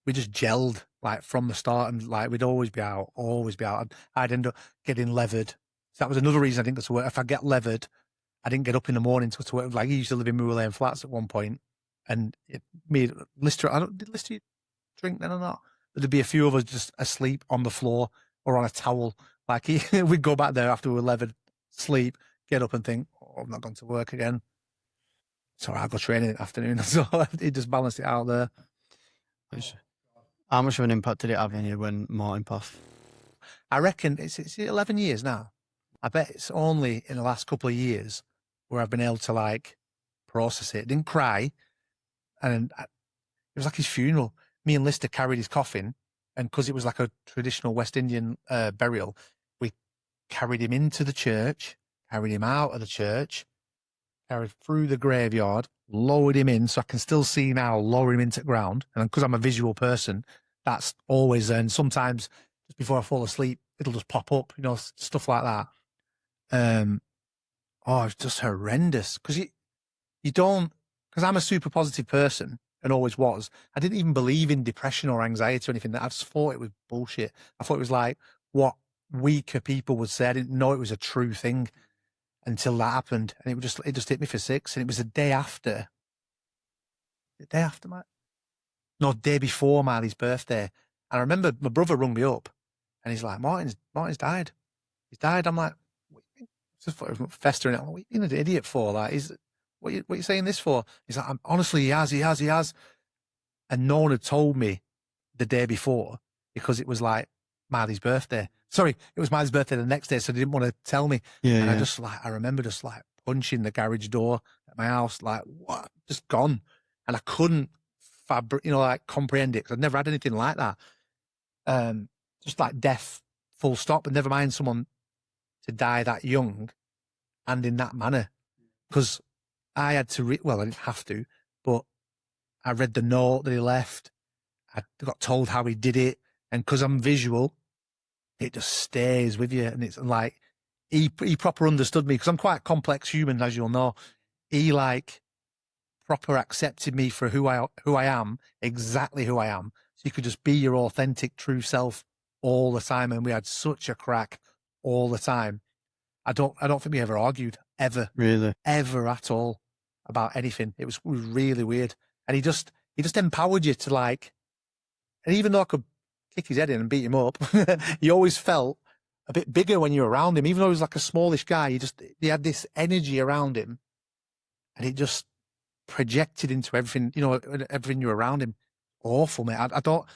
we just gelled like from the start, and like we'd always be out. I'd end up getting levered. So that was another reason I didn't go to work. If I get levered, I didn't get up in the morning to go to work. Like he used to live in Moor Lane Flats at one point, and Lister, did Lister drink then or not? But there'd be a few of us just asleep on the floor or on a towel. Like we'd go back there after we were levered, sleep, get up and think, "Oh, I'm not going to work again." So I'll go training in the afternoon. So he just balanced it out there. How much of an impact did it have on you when Martin passed? I reckon it's 11 years now. I bet it's only in the last couple of years where I've been able to like process it. Didn't cry. And it was like his funeral. Me and Lister carried his coffin, and because it was like a traditional West Indian burial, we carried him into the church, carried him out of the church, carried through the graveyard, lowered him in, so I can still see now, lower him into the ground. And because I'm a visual person, that's always, and sometimes just before I fall asleep, it'll just pop up, you know, stuff like that. Oh, it's just horrendous. Because you don't, because I'm a super positive person and always was. I didn't even believe in depression or anxiety or anything. I just thought it was bullshit. I thought it was like what weaker people would say. I didn't know it was a true thing until that happened. And it just hit me for six. And it was the day after my, no, day before Miley's birthday. And I remember my brother rung me up and he's like, Martin's died. He's died. I'm like, what do you mean? Just thought it was festering. I'm like, what are you being an idiot for? Like, what are you saying this for? He's like, honestly, he has. And no one had told me the day before because it was like Miley's birthday. Sorry, it was Miley's birthday the next day, so they didn't want to tell me. Yeah, and I remember just like punching the garage door at my house, like, what? Just gone. And I couldn't comprehend it because I'd never had anything like that. Just like death, full stop, and never mind someone to die that young and in that manner. Because I had to, I didn't have to, but I read the note that he left. I got told how he did it. And because I'm visual, it just stays with you. And it's like, he proper understood me because I'm quite a complex human, as you'll know. He like proper accepted me for who I am, exactly who I am. So you could just be your authentic, true self all the time. And we had such a crack all the time. I don't think we ever argued, ever. Really? Ever at all about anything. It was really weird. And he just empowered you to like, and even though I could kick his head in and beat him up, you always felt a bit bigger when you were around him. Even though he was like a smallish guy, he had this energy around him and it just projected into everything, you know, everything you were around him. Awful, mate. I don't,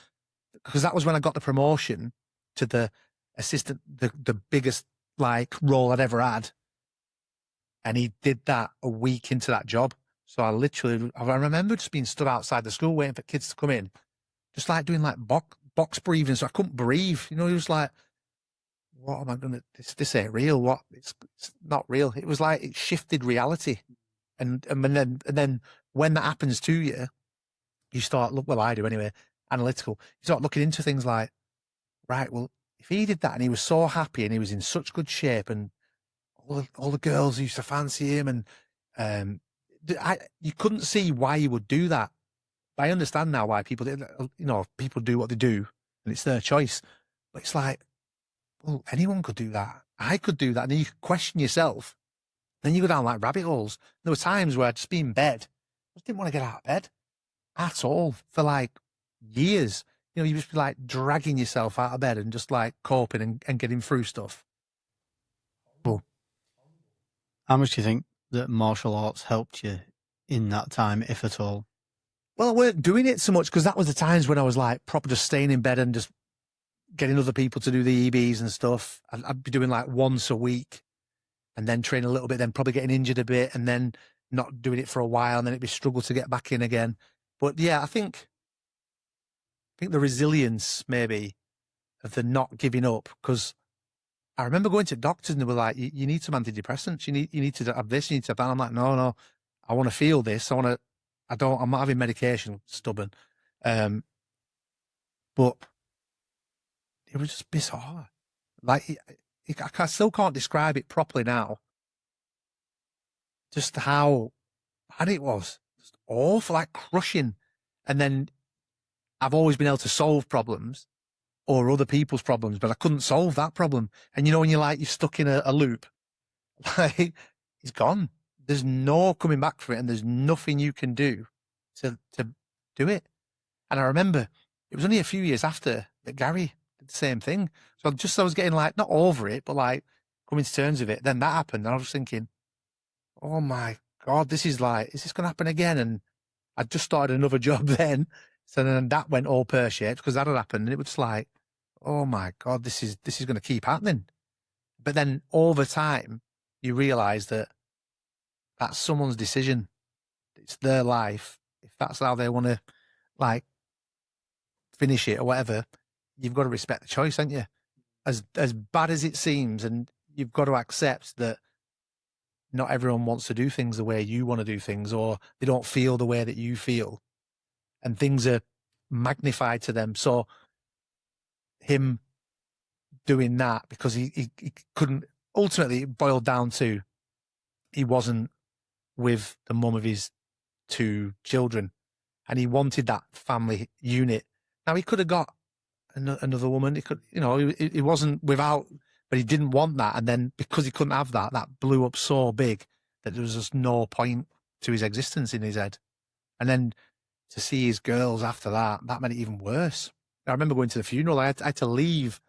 because that was when I got the promotion to the assistant, the biggest like role I'd ever had. And he did that a week into that job. So I remember just being stood outside the school waiting for kids to come in, just like doing like box breathing. So I couldn't breathe. You know, he was like, what am I going to, this ain't real. What? It's not real. It was like, it shifted reality. And then when that happens to you, you start, I do anyway, analytical. You start looking into things like, right, well, if he did that and he was so happy and he was in such good shape and all the girls used to fancy him and you couldn't see why he would do that. But I understand now why people do what they do and it's their choice. But it's like, well, anyone could do that. I could do that. And then you could question yourself. Then you go down like rabbit holes. There were times where I'd just be in bed. I just didn't want to get out of bed at all for like years. You know, you just be like dragging yourself out of bed and just like coping and getting through stuff. Well, how much do you think that martial arts helped you in that time, if at all? Well, I weren't doing it so much because that was the times when I was like proper just staying in bed and just getting other people to do the EBs and stuff. I'd be doing like once a week and then train a little bit, then probably getting injured a bit and then not doing it for a while and then it'd be struggle to get back in again. But yeah, I think the resilience maybe of the not giving up, because I remember going to doctors and they were like, you need some antidepressants. You need to have this, you need to have that. I'm like, no, I want to feel this. I'm not having medication, stubborn. But it was just bizarre. Like, I still can't describe it properly now. Just how bad it was. Just awful, like crushing. And then I've always been able to solve problems or other people's problems, but I couldn't solve that problem. And you know, when you're stuck in a loop, like it's gone. There's no coming back from it and there's nothing you can do to do it. And I remember it was only a few years after that Gary did the same thing. So I was getting like, not over it, but like coming to terms with it. Then that happened. And I was thinking, oh my God, is this going to happen again? And I just started another job then. So then that went all pear-shaped because that had happened. And it was like, oh my God, this is going to keep happening. But then over time, you realize that that's someone's decision. It's their life. If that's how they want to like finish it or whatever, you've got to respect the choice, haven't you? As bad as it seems, and you've got to accept that not everyone wants to do things the way you want to do things, or they don't feel the way that you feel. And things are magnified to them. So him doing that, because he couldn't, ultimately it boiled down to he wasn't with the mum of his 2 children, and he wanted that family unit. Now he could have got another woman. He could, he wasn't without, but he didn't want that. And then because he couldn't have that, that blew up so big that there was just no point to his existence in his head. And then to see his girls after that made it even worse. I remember going to the funeral. I had to leave.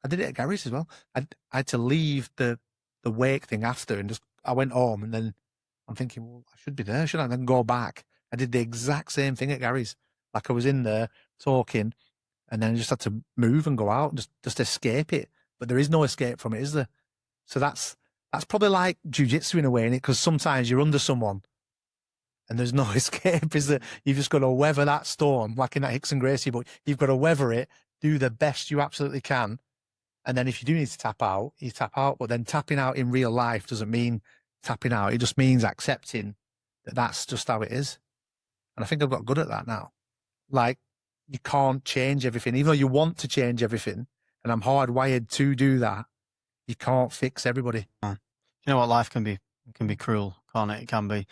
I did it at Gary's as well. I had to leave the wake thing after, and I went home, and then I'm thinking, well, I should be there, shouldn't I? Then go back. I did the exact same thing at Gary's. Like, I was in there talking, and then I just had to move and go out, just escape it. But there is no escape from it, is there? So that's probably like jiu-jitsu in a way, innit? Because sometimes you're under someone and there's no escape, is there? You've just got to weather that storm, like in that Hickson Gracie book. You've got to weather it, do the best you absolutely can. And then if you do need to tap out, you tap out. But then tapping out in real life doesn't mean tapping out. It just means accepting that that's just how it is. And I think I've got good at that now. Like, you can't change everything, even though you want to change everything. And I'm hardwired to do that. You can't fix everybody. You know what? Life can be cruel, can't it? It can be.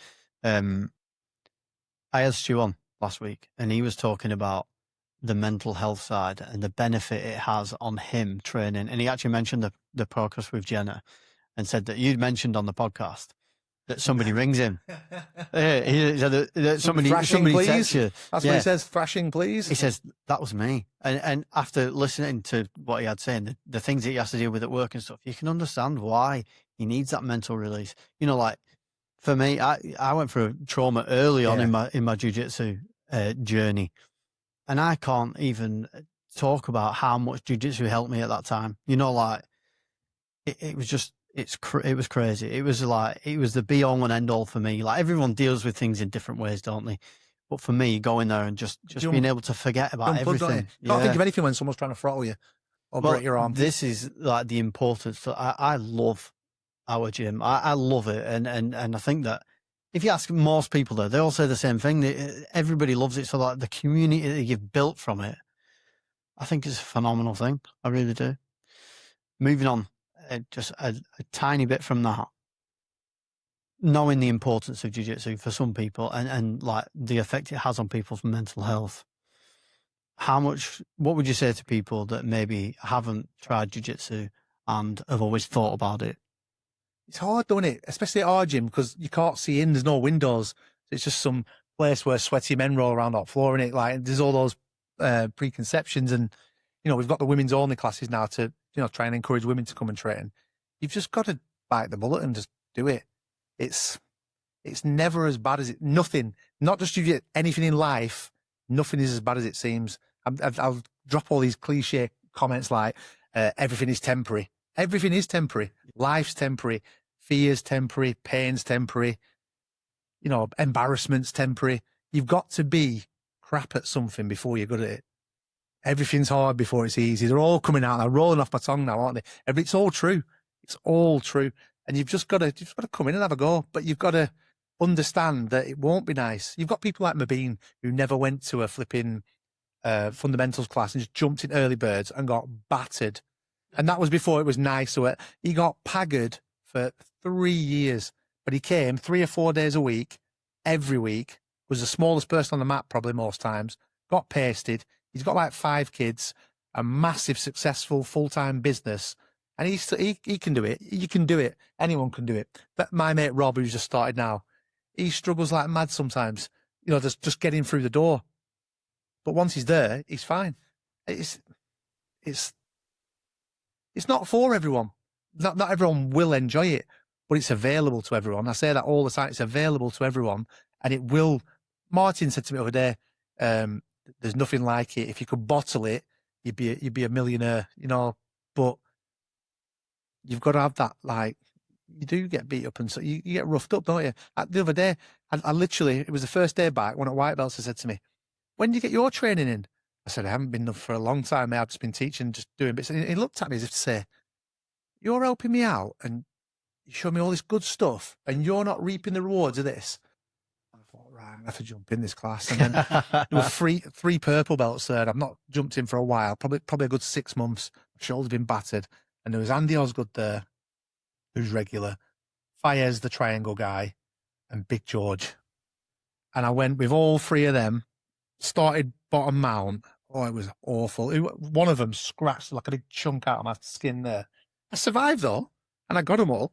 I had Stu on last week, and he was talking about the mental health side and the benefit it has on him training. And he actually mentioned the podcast with Jenna, and said that you'd mentioned on the podcast that somebody rings him. He said that somebody texts you. That's what he says, thrashing, please. He says, that was me. And after listening to what he had saying, the things that he has to deal with at work and stuff, you can understand why he needs that mental release. Like, for me, I went through trauma early on in my jiu-jitsu journey, and I can't even talk about how much jiu-jitsu helped me at that time. Like, it was just, it was crazy. It was the be all and end all for me. Like, everyone deals with things in different ways, don't they? But for me, going there and just being able to forget about everything. Can't think of anything when someone's trying to throttle you or break your arm. This is like the importance. I love our gym. I love it. And I think that if you ask most people there, they all say the same thing. Everybody loves it. So, like, the community that you've built from it, I think it's a phenomenal thing. I really do. Moving on, just a tiny bit from that. Knowing the importance of jiu-jitsu for some people and like the effect it has on people's mental health. What would you say to people that maybe haven't tried jiu-jitsu and have always thought about it? It's hard, don't it? Especially at our gym, because you can't see in, there's no windows. It's just some place where sweaty men roll around on the floor, and like, there's all those preconceptions. And, we've got the women's only classes now to, try and encourage women to come and train. You've just got to bite the bullet and just do it. It's never as bad as it. Nothing, not just anything in life. Nothing is as bad as it seems. I'll drop all these cliche comments like everything is temporary. Everything is temporary. Life's temporary. Fear's temporary. Pain's temporary. Embarrassment's temporary. You've got to be crap at something before you're good at it. Everything's hard before it's easy. They're all coming out. They're rolling off my tongue now, aren't they? It's all true. It's all true. And you've just got to come in and have a go. But you've got to understand that it won't be nice. You've got people like Mabeen who never went to a flipping fundamentals class and just jumped in early birds and got battered. And that was before it was nice. So he got paggered for 3 years. But he came 3 or 4 days a week, every week, was the smallest person on the mat probably most times, got pasted. He's got like 5 kids, a massive, successful, full-time business. And he can do it. You can do it. Anyone can do it. But my mate Rob, who's just started now, he struggles like mad sometimes, just getting through the door. But once he's there, he's fine. It's not for everyone. Not everyone will enjoy it, but it's available to everyone. I say that all the time. It's available to everyone, and it will. Martin said to me the other day, there's nothing like it. If you could bottle it, you'd be a millionaire, but you've got to have that, like, you do get beat up and so you get roughed up, don't you? The other day, I literally, it was the first day back, one at White Belts said to me, when do you get your training in? I said, I haven't been for a long time. I've just been teaching, just doing bits. And he looked at me as if to say, you're helping me out and you show me all this good stuff and you're not reaping the rewards of this. I thought, right, I'm going to have to jump in this class. And then there were three purple belts there. I've not jumped in for a while, probably a good 6 months. My shoulder's been battered. And there was Andy Osgood there, who's regular, Fayez, the triangle guy, and Big George. And I went with all three of them, started bottom mount. Oh, it was awful. One of them scratched like a big chunk out of my skin there. I survived though, and I got them all.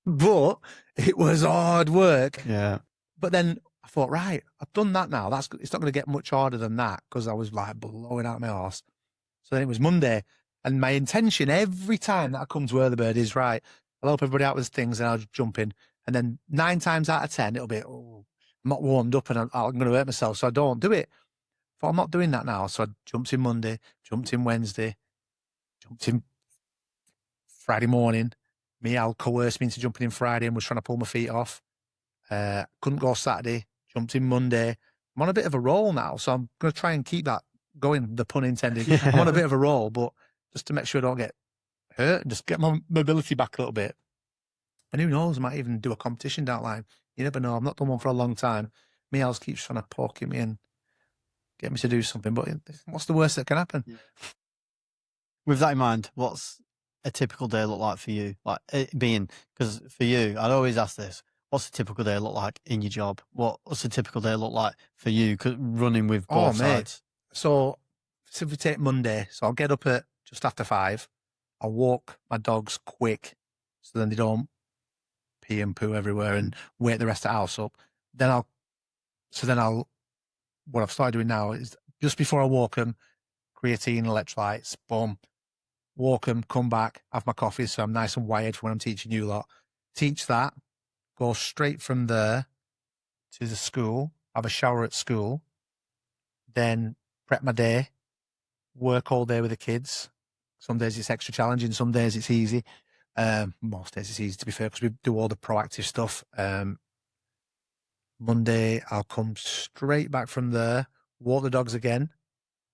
But it was hard work. Yeah. But then I thought, right, I've done that now. It's not going to get much harder than that, because I was like blowing out my arse. So then it was Monday, and my intention every time that I come to Earlybird is, right, I'll help everybody out with things and I'll jump in. And then 9 times out of 10, it'll be, oh, I'm not warmed up and I'm going to hurt myself, so I don't do it. But I'm not doing that now. So I jumped in Monday, jumped in Wednesday, jumped in Friday morning. Al coerced me into jumping in Friday and was trying to pull my feet off. Couldn't go Saturday, jumped in Monday. I'm on a bit of a roll now, so I'm going to try and keep that going, the pun intended. Yeah. I'm on a bit of a roll, but just to make sure I don't get hurt and just get my mobility back a little bit. And who knows, I might even do a competition down the line. You never know. I've not done one for a long time. Al keeps trying to poke me and get me to do something, but what's the worst that can happen? Yeah. With that in mind, what's a typical day look like for you? Like it being, because for you, I'd always ask this, what's a typical day look like in your job? What's a typical day look like for you running with both sides? So if we take Monday, so I'll get up at just after 5. I'll walk my dogs quick so then they don't pee and poo everywhere and wake the rest of the house up. What I've started doing now is just before I walk them, creatine, electrolytes, boom, walk them, come back, have my coffee so I'm nice and wired for when I'm teaching you lot. Teach that, go straight from there to the school, have a shower at school, then prep my day, work all day with the kids. Some days it's extra challenging, some days it's easy. Most days it's easy, to be fair, because we do all the proactive stuff. Monday, I'll come straight back from there, walk the dogs again.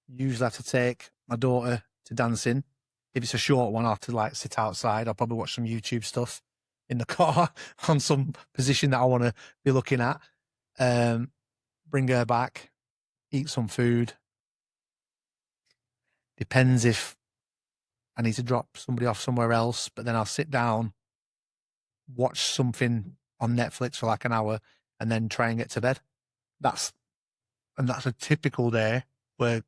Usually have to take my daughter to dancing. If it's a short one, I'll have to like sit outside. I'll probably watch some YouTube stuff in the car on some position that I want to be looking at. Bring her back, eat some food. Depends if I need to drop somebody off somewhere else, but then I'll sit down, watch something on Netflix for like an hour, and then try and get to bed. That's a typical day where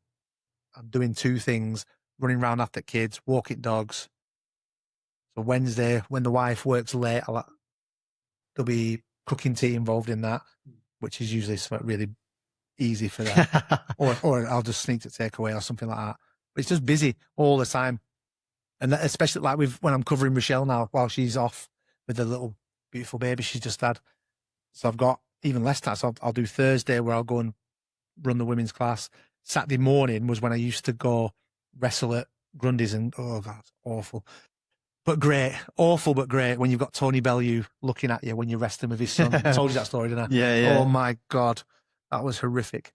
I'm doing 2 things, running around after kids, walking dogs. So Wednesday, when the wife works late, there'll be cooking tea involved in that, which is usually something really easy for them. or I'll just sneak to takeaway or something like that. But it's just busy all the time. And that, especially like when I'm covering Rochelle now while she's off with the little beautiful baby she's just had. So I've got even less time. So I'll do Thursday where I'll go and run the women's class. Saturday morning was when I used to go wrestle at Grundy's, and oh, that's awful. But great. Awful, but great when you've got Tony Bellew looking at you when you're wrestling with his son. I told you that story, didn't I? Yeah. Oh my God. That was horrific.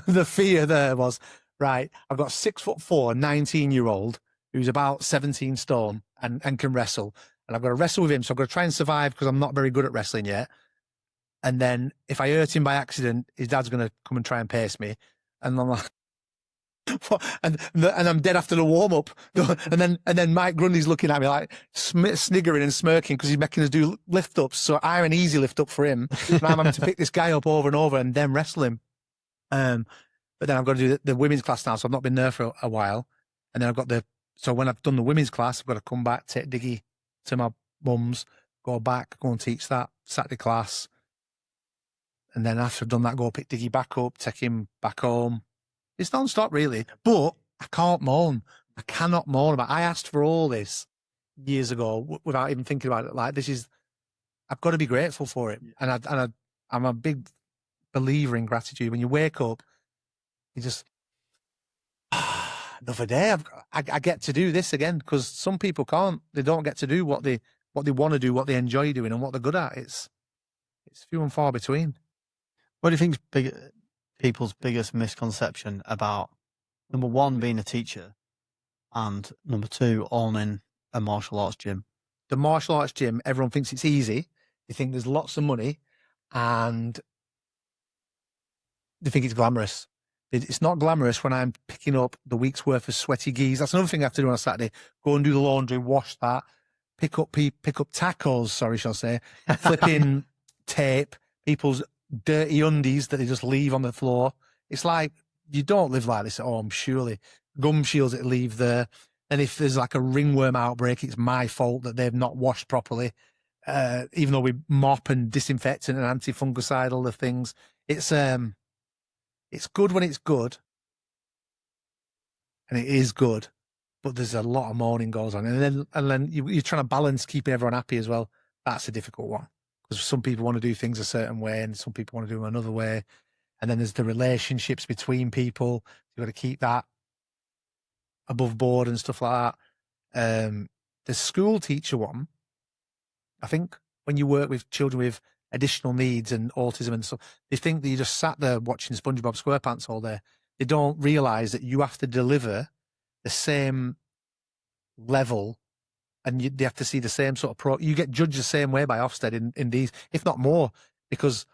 The fear there was, right, I've got 6'4", 19-year-old who's about 17 stone and can wrestle. And I've got to wrestle with him. So I've got to try and survive because I'm not very good at wrestling yet. And then if I hurt him by accident, his dad's going to come and try and pace me. And I'm like, and I'm dead after the warm up. And then Mike Grundy's looking at me like sniggering and smirking because he's making us do lift ups. So I'm an easy lift up for him. And I'm having to pick this guy up over and over and then wrestle him. But then I've got to do the women's class now. So I've not been there for a while. And then so when I've done the women's class, I've got to come back, take Diggy to my mum's, go back, go and teach that Saturday class. And then after I've done that, go pick Diggy back up, take him back home. It's non-stop, really. But I can't moan. I cannot moan about it. I asked for all this years ago without even thinking about it. Like, I've got to be grateful for it. And I'm a big believer in gratitude. When you wake up, you just, another day. I get to do this again, because some people can't. They don't get to do what they want to do, what they enjoy doing, and what they're good at. It's few and far between. What do you think is people's biggest misconception about, number one, being a teacher, and number 2, owning a martial arts gym? The martial arts gym, everyone thinks it's easy. They think there's lots of money, and they think it's glamorous. It's not glamorous when I'm picking up the week's worth of sweaty geese. That's another thing I have to do on a Saturday. Go and do the laundry, wash that, pick up tacos, sorry, shall I say, flipping tape, people's dirty undies that they just leave on the floor. It's like, you don't live like this at home, surely. Gum shields that leave there. And if there's like a ringworm outbreak, it's my fault that they've not washed properly. Even though we mop and disinfectant and anti-fungicide, all the things. It's good when it's good. And it is good. But there's a lot of moaning goes on. And then you're trying to balance keeping everyone happy as well. That's a difficult one. Because some people want to do things a certain way and some people want to do them another way. And then there's the relationships between people. You've got to keep that above board and stuff like that. The school teacher one, I think when you work with children with additional needs and autism and stuff, they think that you just sat there watching SpongeBob SquarePants all day. They don't realise that you have to deliver the same level and they have to see the same sort of you get judged the same way by Ofsted in these, if not more, because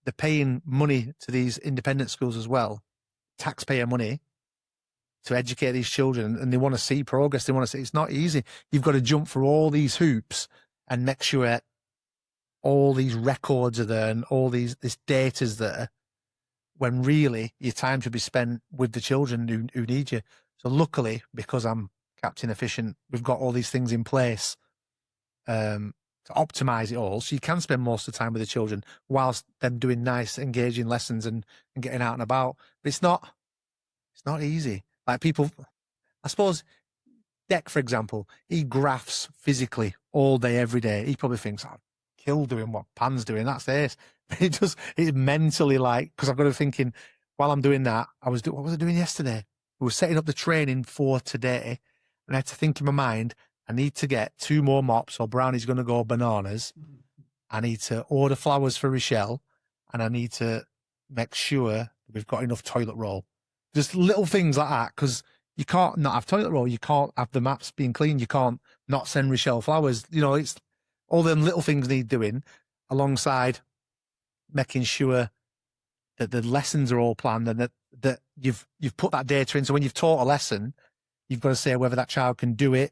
they're paying money to these independent schools as well, taxpayer money, to educate these children, and they want to see progress. They want to see it's not easy. You've got to jump through all these hoops and make sure all these records are there and all this data's there, when really your time should be spent with the children who need you. So luckily, because I'm Captain Efficient, we've got all these things in place to optimize it all, so you can spend most of the time with the children whilst them doing nice, engaging lessons and getting out and about. But it's not easy. Like people, I suppose, Deck, for example, he graphs physically all day, every day. He probably thinks, I'll kill doing what Pan's doing. That's it. It's mentally like, because I've got to thinking, while I'm doing that, what was I doing yesterday? We were setting up the training for today, and I had to think in my mind, I need to get 2 more mops or Brownie's going to go bananas. I need to order flowers for Rochelle, and I need to make sure we've got enough toilet roll. Just little things like that, because you can't not have toilet roll. You can't have the maps being clean. You can't not send Rochelle flowers. You know, it's all them little things need doing alongside making sure that the lessons are all planned and that you've put that data in. So when you've taught a lesson, you've got to say whether that child can do it,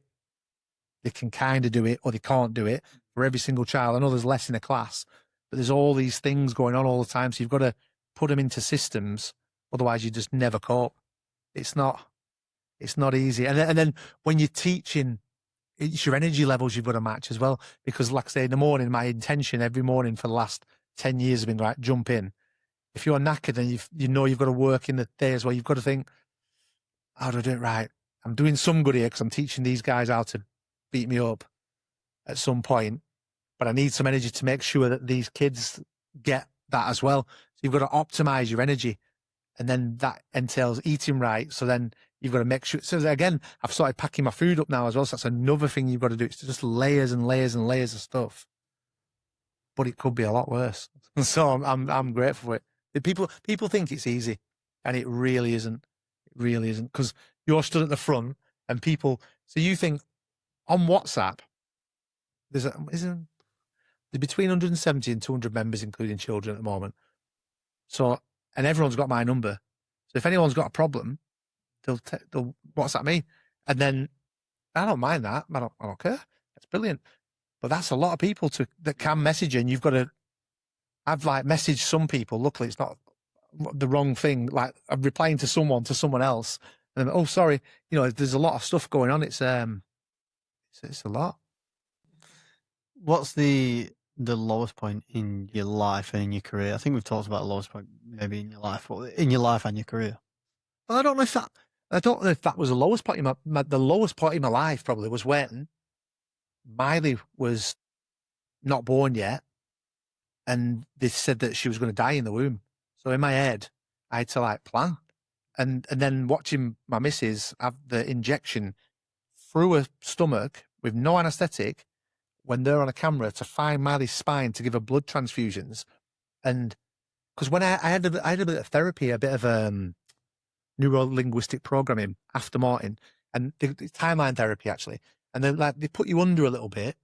they can kind of do it, or they can't do it for every single child. I know there's less in a class, but there's all these things going on all the time. So you've got to put them into systems. Otherwise, you just never cope. It's not easy. And then when you're teaching, it's your energy levels you've got to match as well. Because like I say, in the morning, my intention every morning for the last 10 years has been, right, jump in. If you're knackered and you know you've got to work in the day as well, you've got to think, how do I do it right? I'm doing some good here because I'm teaching these guys how to beat me up at some point. But I need some energy to make sure that these kids get that as well. So you've got to optimize your energy. And then that entails eating right. So then you've got to make sure. So again, I've started packing my food up now as well. So that's another thing you've got to do. It's just layers and layers and layers of stuff. But it could be a lot worse. So I'm grateful for it. People think it's easy, and it really isn't. It really isn't, because you're stood at the front and people. So you think on WhatsApp, there's between 170 and 200 members, including children at the moment. So. And everyone's got my number. So if anyone's got a problem, they'll WhatsApp me. And then I don't mind that. I don't care. That's brilliant. But that's a lot of people that can message you, and you've got to. I've like messaged some people. Luckily, it's not the wrong thing. Like I'm replying to someone else. And oh, sorry. You know, there's a lot of stuff going on. It's a lot. What's the lowest point in your life and in your career? I think we've talked about the lowest point maybe in your life, but in your life and your career. Well, I don't know if that was the lowest point in the lowest point in my life. Probably was when Miley was not born yet, and they said that she was going to die in the womb. So in my head, I had to like plan, and then watching my missus have the injection through her stomach with no anaesthetic, when they're on a camera, to find Miley's spine to give her blood transfusions. And because when I had a bit of therapy, a bit of neuro-linguistic programming after Martin, and the timeline therapy actually, and then like they put you under a little bit,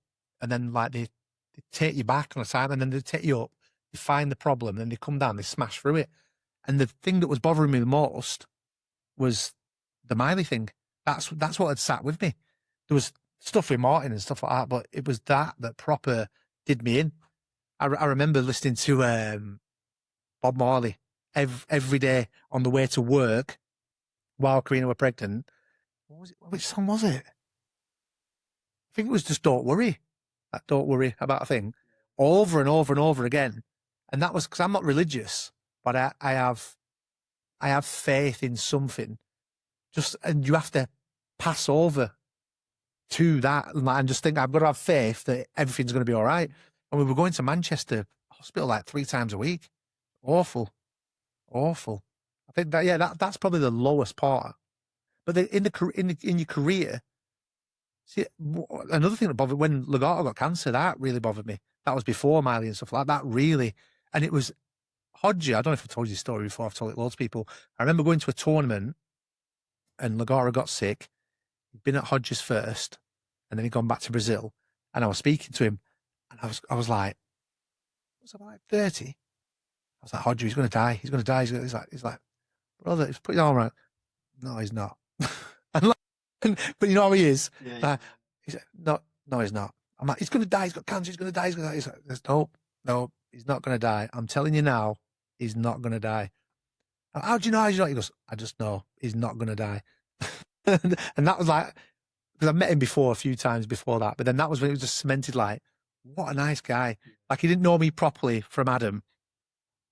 and then like they take you back on a time, and then they take you up, you find the problem, and they come down, they smash through it. And the thing that was bothering me the most was the Miley thing. That's what had sat with me. There was stuff with Martin and stuff like that, but it was that proper did me in. I remember listening to Bob Marley every day on the way to work while Karina were pregnant. What was it? Which song was it? I think it was just Don't Worry. That Don't Worry About a Thing. Over and over and over again. And that was because I'm not religious, but I have faith in something. And you have to pass over to that and just think, I've got to have faith that everything's going to be all right. And we were going to Manchester Hospital like 3 times a week. Awful. I think that's probably the lowest part. But in your career, see, another thing that bothered, when Legato got cancer, that really bothered me. That was before Miley and stuff like that. Really, and it was Hodgie. I don't know if I've told you this story before. I've told it loads of people. I remember going to a tournament, and Legato got sick. He'd been at Hodges first, and then he'd gone back to Brazil. And I was speaking to him, and I was like, was I like 30? I was like, Hodgie, he's going to die. He's going to die. He's like, brother, he's put your arm around. No, he's not. But you know how he is. Yeah. He's like, no, he's not. I'm like, he's going to die. He's got cancer. He's going to die. He's like, no, he's not going to die. I'm telling you now, he's not going to die. How do you know? He goes, I just know he's not going to die. And that was like, because I've met him before a few times before that, but then that was when it was just cemented like, what a nice guy. Like he didn't know me properly from Adam.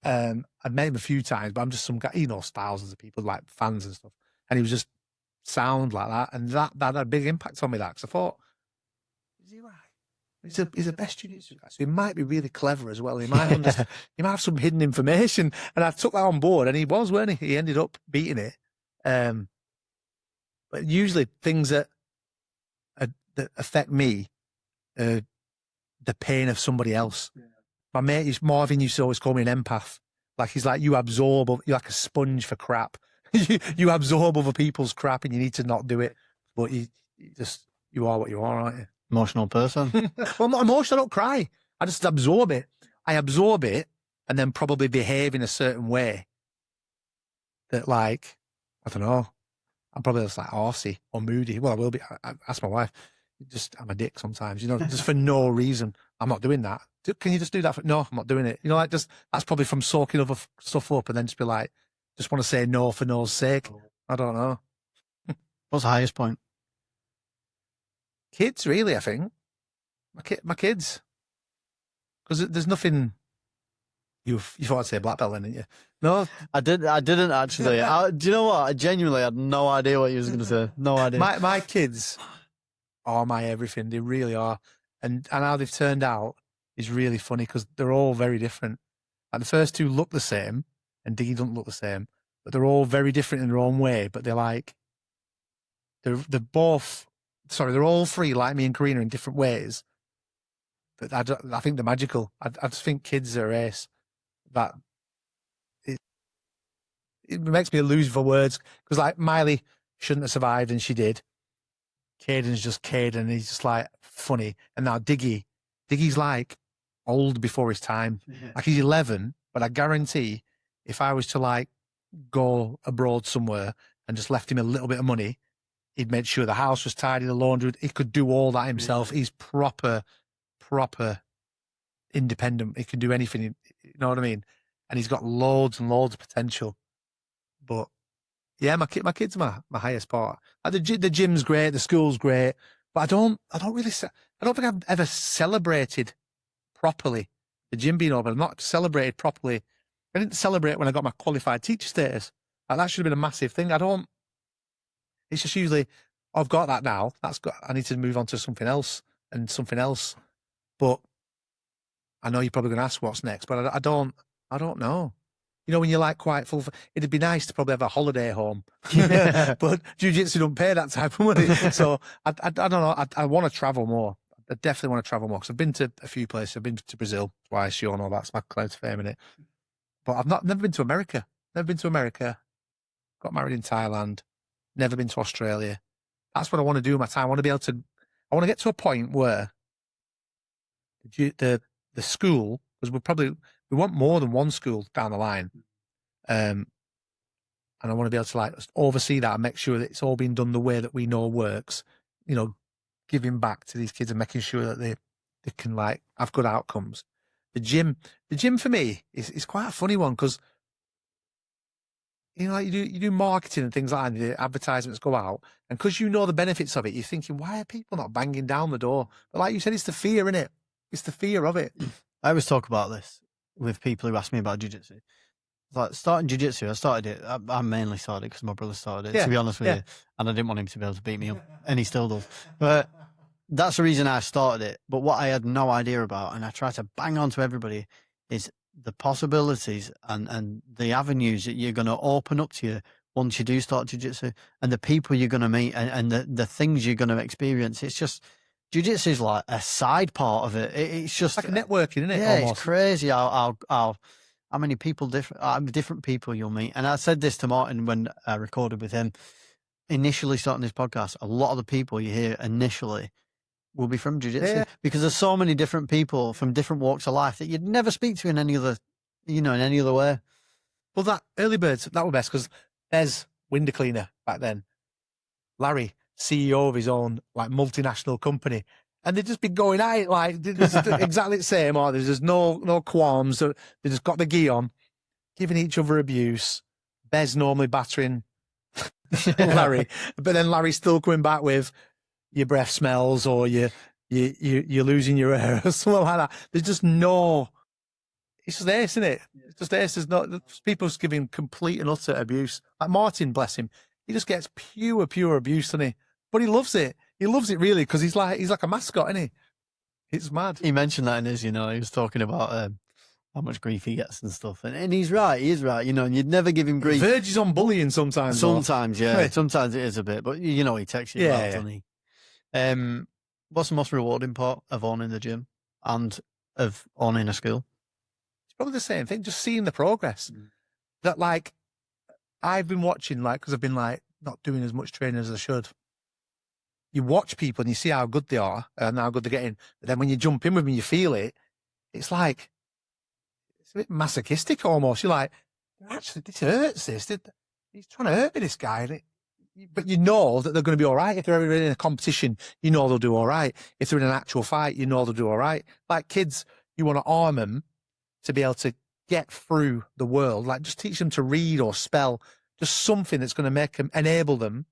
I'd met him a few times, but I'm just some guy, he knows thousands of people, like fans and stuff. And he was just sound like that. And that had a big impact on me, that, because I thought, is he right? He's a best jiu-jitsu guy, so he might be really clever as well. He might understand, he might have some hidden information. And I took that on board, and he was, weren't he? He ended up beating it. But usually things that affect me, the pain of somebody else. Yeah. My mate, Marvin, used to always call me an empath. Like he's like, you absorb, you're like a sponge for crap. you absorb other people's crap, and you need to not do it. But you are what you are, aren't you? Emotional person. Well, I'm not emotional. I don't cry. I just absorb it. I absorb it, and then probably behave in a certain way that, like, I don't know. I'm probably just like arsey or moody. Well, I will be. I ask my wife. I'm a dick sometimes, just for no reason. I'm not doing that. Can you just do that? No, I'm not doing it. Like that's probably from soaking other stuff up and then just be like, just want to say no for no's sake. I don't know. What's the highest point? Kids, really, I think. My kids. Because there's nothing. You thought I'd say black belt then, didn't you? No, I didn't actually. Do you know what? I genuinely had no idea what you was going to say. No idea. My kids are my everything. They really are. And how they've turned out is really funny because they're all very different. Like the first two look the same, and Diggy doesn't look the same, but they're all very different in their own way. But they're all three like me and Karina in different ways. But I think they're magical. I just think kids are ace. That it makes me lose for words because like Miley shouldn't have survived and she did. Caden's just Caden, he's just like funny. And now Diggy's like old before his time. Yeah. Like he's 11, but I guarantee if I was to like go abroad somewhere and just left him a little bit of money, he'd made sure the house was tidy, the laundry, he could do all that himself. Yeah. He's proper independent. He can do anything, you know what I mean? And he's got loads and loads of potential. But yeah, my kids are my highest part. Like the gym's great, the school's great, but I don't think I've ever celebrated properly the gym being open. I've not celebrated properly. I didn't celebrate when I got my qualified teacher status. Like, that should have been a massive thing. It's just usually, I've got that now. I need to move on to something else and something else. But I know you're probably going to ask what's next, but I don't know. When you're like quite full, it'd be nice to probably have a holiday home, but jiu-jitsu don't pay that type of money. So I don't know. I want to travel more. I definitely want to travel more because I've been to a few places. I've been to Brazil twice. You all know that's my claim to fame in it. But I've never been to America. Got married in Thailand. Never been to Australia. That's what I want to do with my time. I want to get to a point where the school, because we want more than one school down the line. And I want to be able to like oversee that and make sure that it's all being done the way that we know works, giving back to these kids and making sure that they can like have good outcomes. The gym for me is quite a funny one because, like you do marketing and things like that, and the advertisements go out, and because you know the benefits of it, you're thinking, why are people not banging down the door? But like you said, it's the fear, innit? It's the fear of it. I always talk about this with people who ask me about jiu-jitsu. Like starting jiu-jitsu, I started it. I mainly started it because my brother started it, to be honest with you. And I didn't want him to be able to beat me up, and he still does. But that's the reason I started it. But what I had no idea about, and I try to bang on to everybody, is the possibilities and the avenues that you're going to open up to you once you do start jiu-jitsu, and the people you're going to meet, and the things you're going to experience. It's just, jiu-jitsu is like a side part of it. It's just like networking, isn't it? Yeah, almost. It's crazy how many people, different people you'll meet. And I said this to Martin when I recorded with him, initially starting this podcast, a lot of the people you hear initially will be from jiu-jitsu because there's so many different people from different walks of life that you'd never speak to in any other, in any other way. Well, that early birds, that were best because there's window cleaner back then. Larry, CEO of his own like multinational company. And they'd just be going at it like exactly the same, or there's just no qualms. They just got the gi on, giving each other abuse. Bez normally battering Larry, but then Larry's still coming back with your breath smells or you're losing your hair or something like that. There's just no. It's just this, isn't it? It's just this. There's not people's giving complete and utter abuse. Like Martin, bless him, he just gets pure abuse, doesn't he? But he loves it. He loves it really because he's like a mascot, isn't he? It's mad. He mentioned that in his, he was talking about how much grief he gets and stuff, and he's right. He is right, and you'd never give him grief. He verges on bullying sometimes. Sometimes, yeah. Sometimes it is a bit, but he takes it well, doesn't he? What's the most rewarding part of owning the gym and of owning a school? It's probably the same thing. Just seeing the progress. That like I've been watching, like because I've been like not doing as much training as I should. You watch people and you see how good they are and how good they're getting. But then when you jump in with them, you feel it. It's like, it's a bit masochistic almost. You're like, actually, this hurts this. He's trying to hurt me, this guy. But you know that they're going to be all right. If they're ever in a competition, you know they'll do all right. If they're in an actual fight, you know they'll do all right. Like kids, you want to arm them to be able to get through the world. Like just teach them to read or spell. Just something that's going to enable them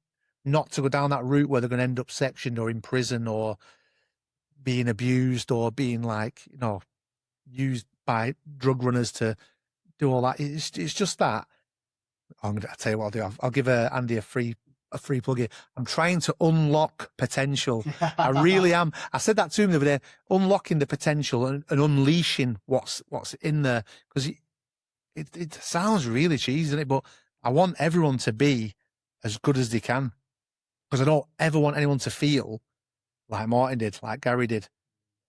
not to go down that route where they're going to end up sectioned or in prison or being abused or being like, used by drug runners to do all that. It's just that. I'll tell you what I'll do. I'll give Andy a free plug here. I'm trying to unlock potential. I really am. I said that to him the other day, unlocking the potential and unleashing what's in there. Because it sounds really cheesy, doesn't it? But I want everyone to be as good as they can. Because I don't ever want anyone to feel like Martin did, like Gary did.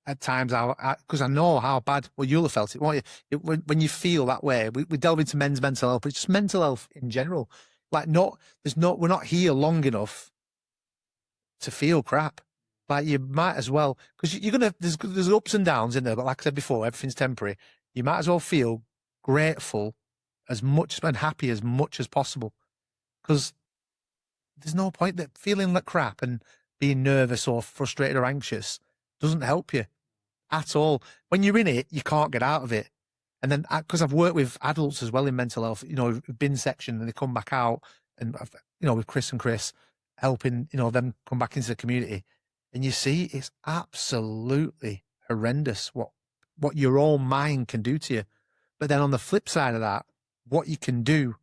At times, because I know how bad. Well, you'll have felt it, won't you? When you feel that way, we delve into men's mental health, but it's just mental health in general. Like, we're not here long enough to feel crap. Like, you might as well, because there's ups and downs in there. But like I said before, everything's temporary. You might as well feel grateful as much and happy as much as possible, because there's no point that feeling like crap and being nervous or frustrated or anxious doesn't help you at all. When you're in it, you can't get out of it. And then, because I've worked with adults as well in mental health, who've been sectioned and they come back out, and with Chris and Chris helping, them come back into the community, and you see it's absolutely horrendous what your own mind can do to you. But then on the flip side of that, what you can do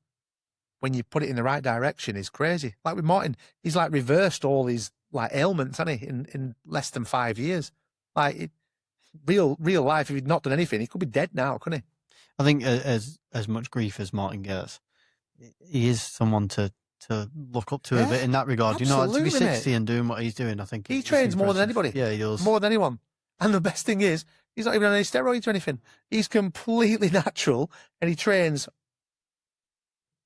when you put it in the right direction is crazy. Like with Martin, he's like reversed all these like ailments, hasn't he, in less than 5 years. Like real life, if he'd not done anything, he could be dead now, couldn't he? I think as much grief as Martin gets, he is someone to look up to a bit in that regard. To be 60 and doing what he's doing, I think he trains more than anybody. Yeah, he does. More than anyone. And the best thing is, he's not even on any steroids or anything. He's completely natural, and he trains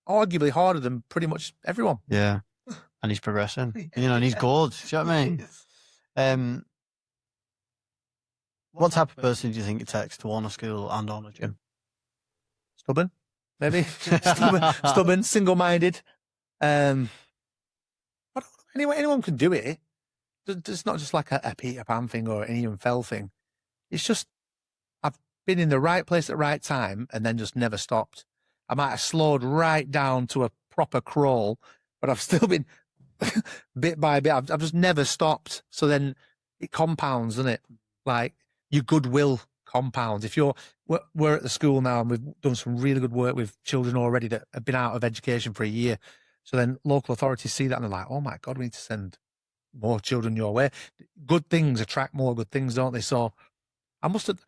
arguably harder than pretty much everyone. Yeah. And he's progressing, and he's good. Do you know what I mean? What type of person do you think it takes to own a school and own a gym? Stubborn. maybe stubborn, single-minded. I don't know, anyone can do it. It's not just like a Peter Pan thing or an Ian Fell thing. It's just I've been in the right place at the right time and then just never stopped. I might have slowed right down to a proper crawl, but I've still been bit by bit. I've just never stopped. So then it compounds, doesn't it? Like your goodwill compounds. If we're at the school now and we've done some really good work with children already that have been out of education for a year. So then local authorities see that and they're like, oh my God, we need to send more children your way. Good things attract more good things, don't they? So I wasn't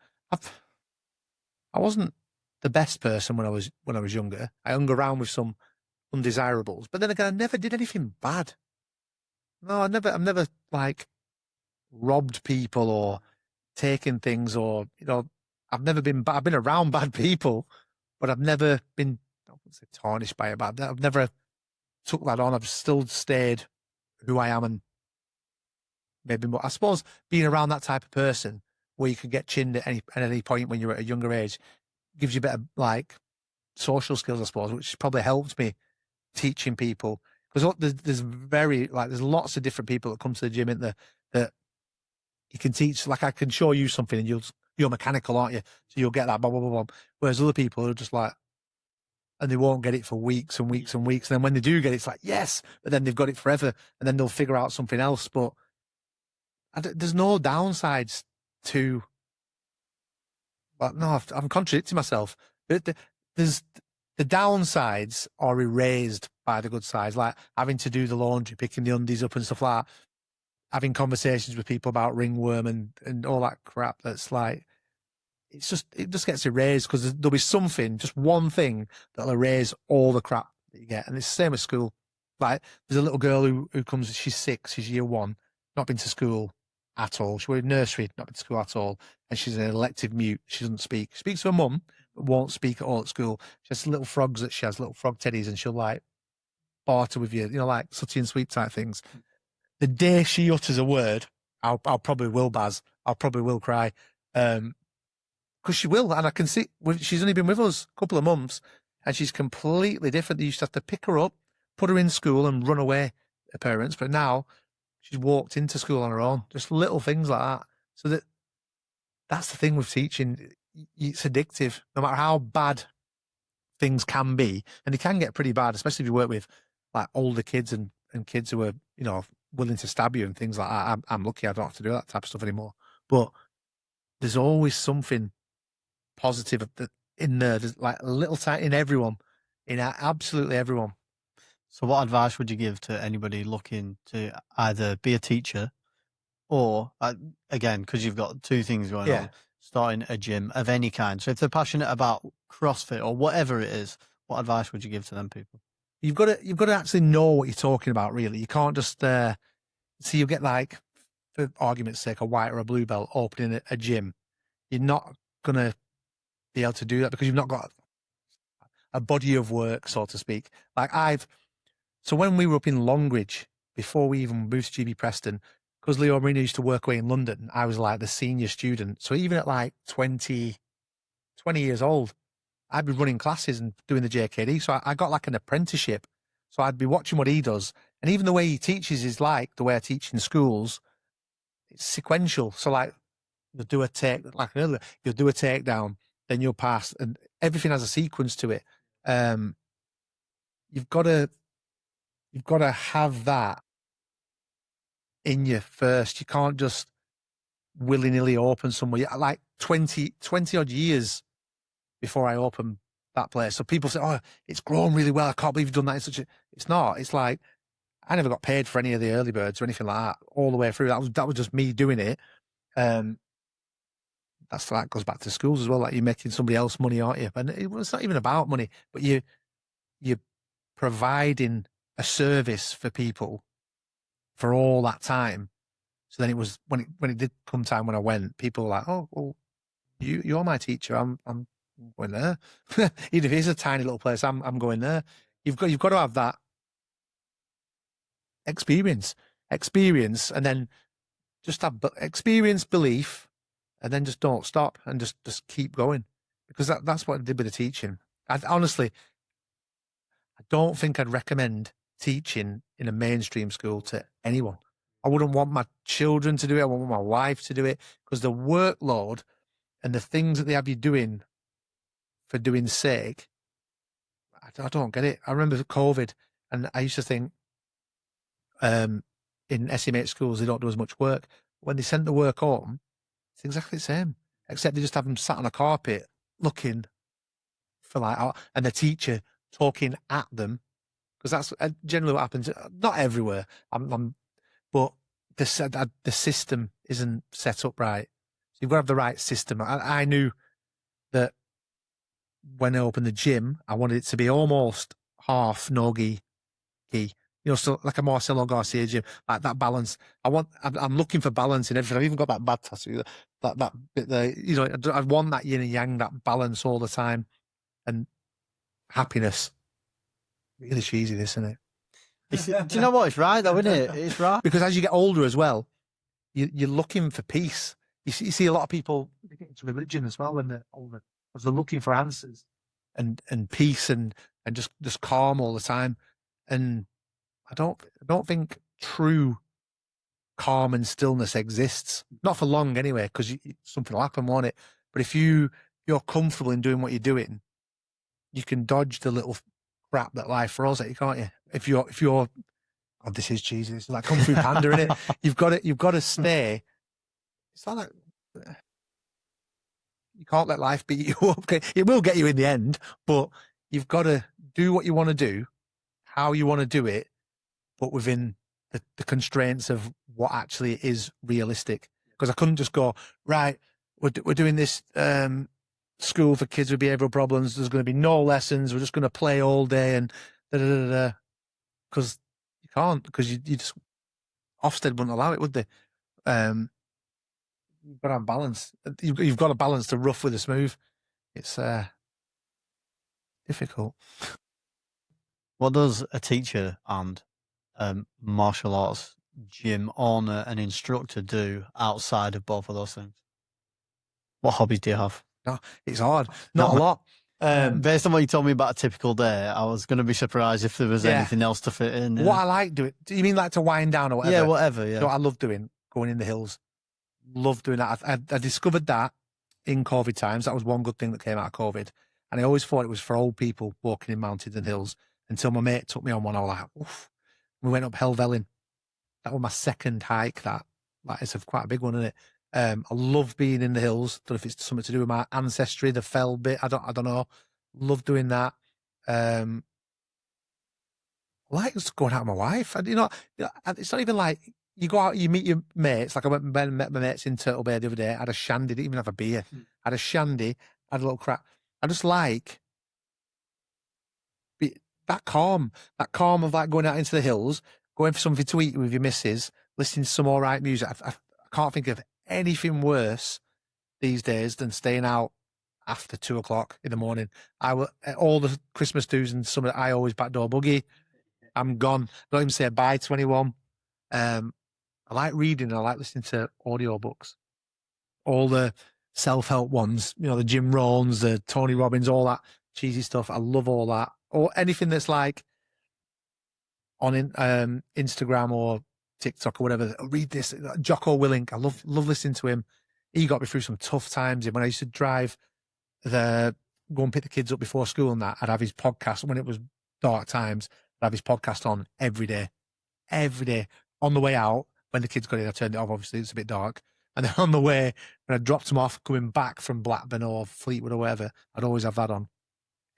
the best person when I was younger. I hung around with some undesirables, but then again, I never did anything bad. No, I've never like robbed people or taken things or, I've been around bad people, but I've never been, I wouldn't say tarnished by it, but I've never took that on. I've still stayed who I am and maybe more. I suppose being around that type of person where you could get chinned at any point when you're at a younger age gives you better like social skills, I suppose, which probably helped me teaching people. Because there's lots of different people that come to the gym, isn't there, that you can teach. Like I can show you something and you're mechanical, aren't you? So you'll get that, blah, blah, blah, blah. Whereas other people are just like, and they won't get it for weeks and weeks and weeks. And then when they do get it, it's like, yes, but then they've got it forever. And then they'll figure out something else. But there's no downsides to, well, no, I'm contradicting myself. But there's the downsides are erased by the good sides, like having to do the laundry, picking the undies up and stuff like that, having conversations with people about ringworm and all that crap. That's like, it just gets erased because there'll be something, just one thing that'll erase all the crap that you get. And it's the same with school. Like there's a little girl who comes, she's 6, she's year 1, not been to school at all. She went in nursery, not been to school at all. And she's an elective mute. She doesn't speak. She speaks to her mum, but won't speak at all at school. She has little frogs that she has, little frog teddies, and she'll like barter with you, like Sooty and Sweet type things. The day she utters a word, I'll probably will baz. I'll probably will cry. Because she will, and I can see she's only been with us a couple of months, and she's completely different. They used to have to pick her up, put her in school, and run away, her parents. But now she's walked into school on her own. Just little things like that. So that's the thing with teaching. It's addictive, no matter how bad things can be, and they can get pretty bad, especially if you work with like older kids and kids who are willing to stab you and things like that. I'm lucky I don't have to do that type of stuff anymore. But there's always something positive in there. There's like a little tiny in everyone, in absolutely everyone. So what advice would you give to anybody looking to either be a teacher or, again, because you've got two things going on, starting a gym of any kind. So if they're passionate about CrossFit or whatever it is, what advice would you give to them people? You've got to actually know what you're talking about, really. You can't just see, you get like, for argument's sake, a white or a blue belt opening a gym. You're not going to be able to do that because you've not got a body of work, so to speak. Like so when we were up in Longridge, before we even moved to GB Preston, because Leo Marino used to work away in London, I was like the senior student. So even at like 20 years old, I'd be running classes and doing the JKD. So I got like an apprenticeship. So I'd be watching what he does. And even the way he teaches is like the way I teach in schools. It's sequential. So like you'll do a takedown, then you'll pass, and everything has a sequence to it. You've got to have that in you first. You can't just willy-nilly open somewhere. Like 20 odd years before I opened that place. So people say, oh, it's grown really well. I can't believe you've done that in such a... It's not. It's like, I never got paid for any of the early birds or anything like that all the way through. That was just me doing it. That goes back to schools as well. Like you're making somebody else money, aren't you? And it's not even about money, but you're providing a service for people for all that time. So then it was when it did come time when I went, people were like, oh, well, you're my teacher. I'm going there. Even if it is a tiny little place, I'm going there. You've got to have that experience, and then just have experience, belief, and then just don't stop and just keep going, because that's what I did with the teaching. Honestly, I don't think I'd recommend teaching in a mainstream school to anyone. I wouldn't want my children to do it. I wouldn't want my wife to do it, because the workload and the things that they have you doing for doing sake, I don't get it. I remember COVID, and I used to think in SMH schools, they don't do as much work. When they sent the work home, it's exactly the same, except they just have them sat on a carpet looking for like, and the teacher talking at them, because that's generally what happens. Not everywhere, but the system isn't set up right. So you've got to have the right system. I knew that when I opened the gym, I wanted it to be almost half no-gi, gi. So like a Marcelo Garcia gym, like that balance. I'm looking for balance in everything. I've even got that bad tattoo, that bit there. I want that yin and yang, that balance all the time, and happiness. Really cheesy, this, isn't it? Do you know what? It's right, though, isn't it? It's right. Because as you get older as well, you're looking for peace. You see a lot of people get into religion as well when they're older, because they're looking for answers and peace and just calm all the time. And I don't think true calm and stillness exists. Not for long anyway, because something will happen, won't it? But if you're comfortable in doing what you're doing, you can dodge the little crap that life throws at you, can't you? If you're God, this is cheesy. It's like Kung Fu Panda, isn't it? You've got to stay. It's not like you can't let life beat you up. Okay, it will get you in the end, but you've got to do what you want to do, how you want to do it, but within the constraints of what actually is realistic. Because I couldn't just go, right, we're doing this school for kids with behavioural problems. There's going to be no lessons. We're just going to play all day and da-da-da-da. Because you can't, because you just, Ofsted wouldn't allow it, would they? You've got to have balance. You've got to balance the rough with the smooth. It's difficult. What does a teacher and martial arts gym owner and instructor do outside of both of those things? What hobbies do you have? No, it's hard. Not a lot. Based on what you told me about a typical day, I was going to be surprised if there was anything else to fit in. What I like doing, do you mean like to wind down or whatever? Yeah, whatever, yeah. You know what I love doing? Going in the hills. Love doing that. I discovered that in COVID times. That was one good thing that came out of COVID. And I always thought it was for old people walking in mountains and hills, until my mate took me on one. I was like, oof. We went up Helvellyn. That was my second hike. That is quite a big one, isn't it? I love being in the hills. Don't know if it's something to do with my ancestry, the fell bit. I don't know. Love doing that. I like just going out with my wife. And, it's not even like you go out, you meet your mates. Like I went and met my mates in Turtle Bay the other day. I had a shandy, didn't even have a beer. I had a shandy, had a little crap. I just like that calm of like going out into the hills, going for something to eat with your missus, listening to some all right music. I can't think of anything worse these days than staying out after 2:00 in the morning. All the Christmas do's and some of I always backdoor buggy. I'm gone. Don't even say bye to anyone. I like reading. I like listening to audiobooks. All the self-help ones, the Jim Rohns, the Tony Robbins, all that cheesy stuff. I love all that. Or anything that's like on Instagram or TikTok or whatever. Read this. Jocko Willink. I love listening to him. He got me through some tough times. When I used to go and pick the kids up before school and that, I'd have his podcast. When it was dark times, I'd have his podcast on every day. On the way out, when the kids got in, I turned it off. Obviously, it's a bit dark. And then on the way, when I dropped them off, coming back from Blackburn or Fleetwood or whatever, I'd always have that on.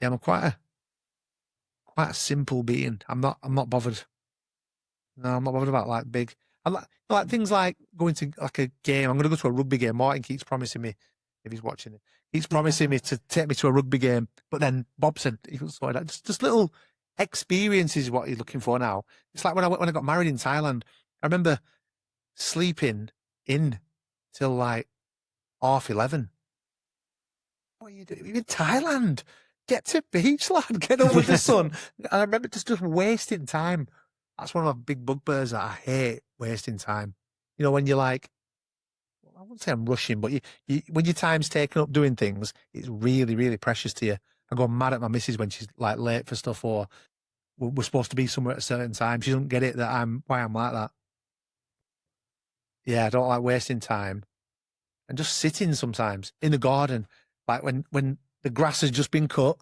Yeah, I'm quite a simple being. I'm not bothered. No, I'm not bothered about like big. I like things like going to like a game. I'm going to go to a rugby game. Martin keeps promising me, if he's watching it, he's promising me to take me to a rugby game. But then Bob said, just little experiences is what he's looking for now. It's like when I got married in Thailand. I remember sleeping in till like 11:30. What are you doing? You're in Thailand. Get to beach, lad. Get on with the sun. And I remember just wasting time. That's one of my big bugbears that I hate, wasting time. When you're like, I wouldn't say I'm rushing, but when your time's taken up doing things, it's really, really precious to you. I go mad at my missus when she's like late for stuff, or we're supposed to be somewhere at a certain time. She doesn't get it why I'm like that. Yeah, I don't like wasting time. And just sitting sometimes in the garden, like when the grass has just been cut,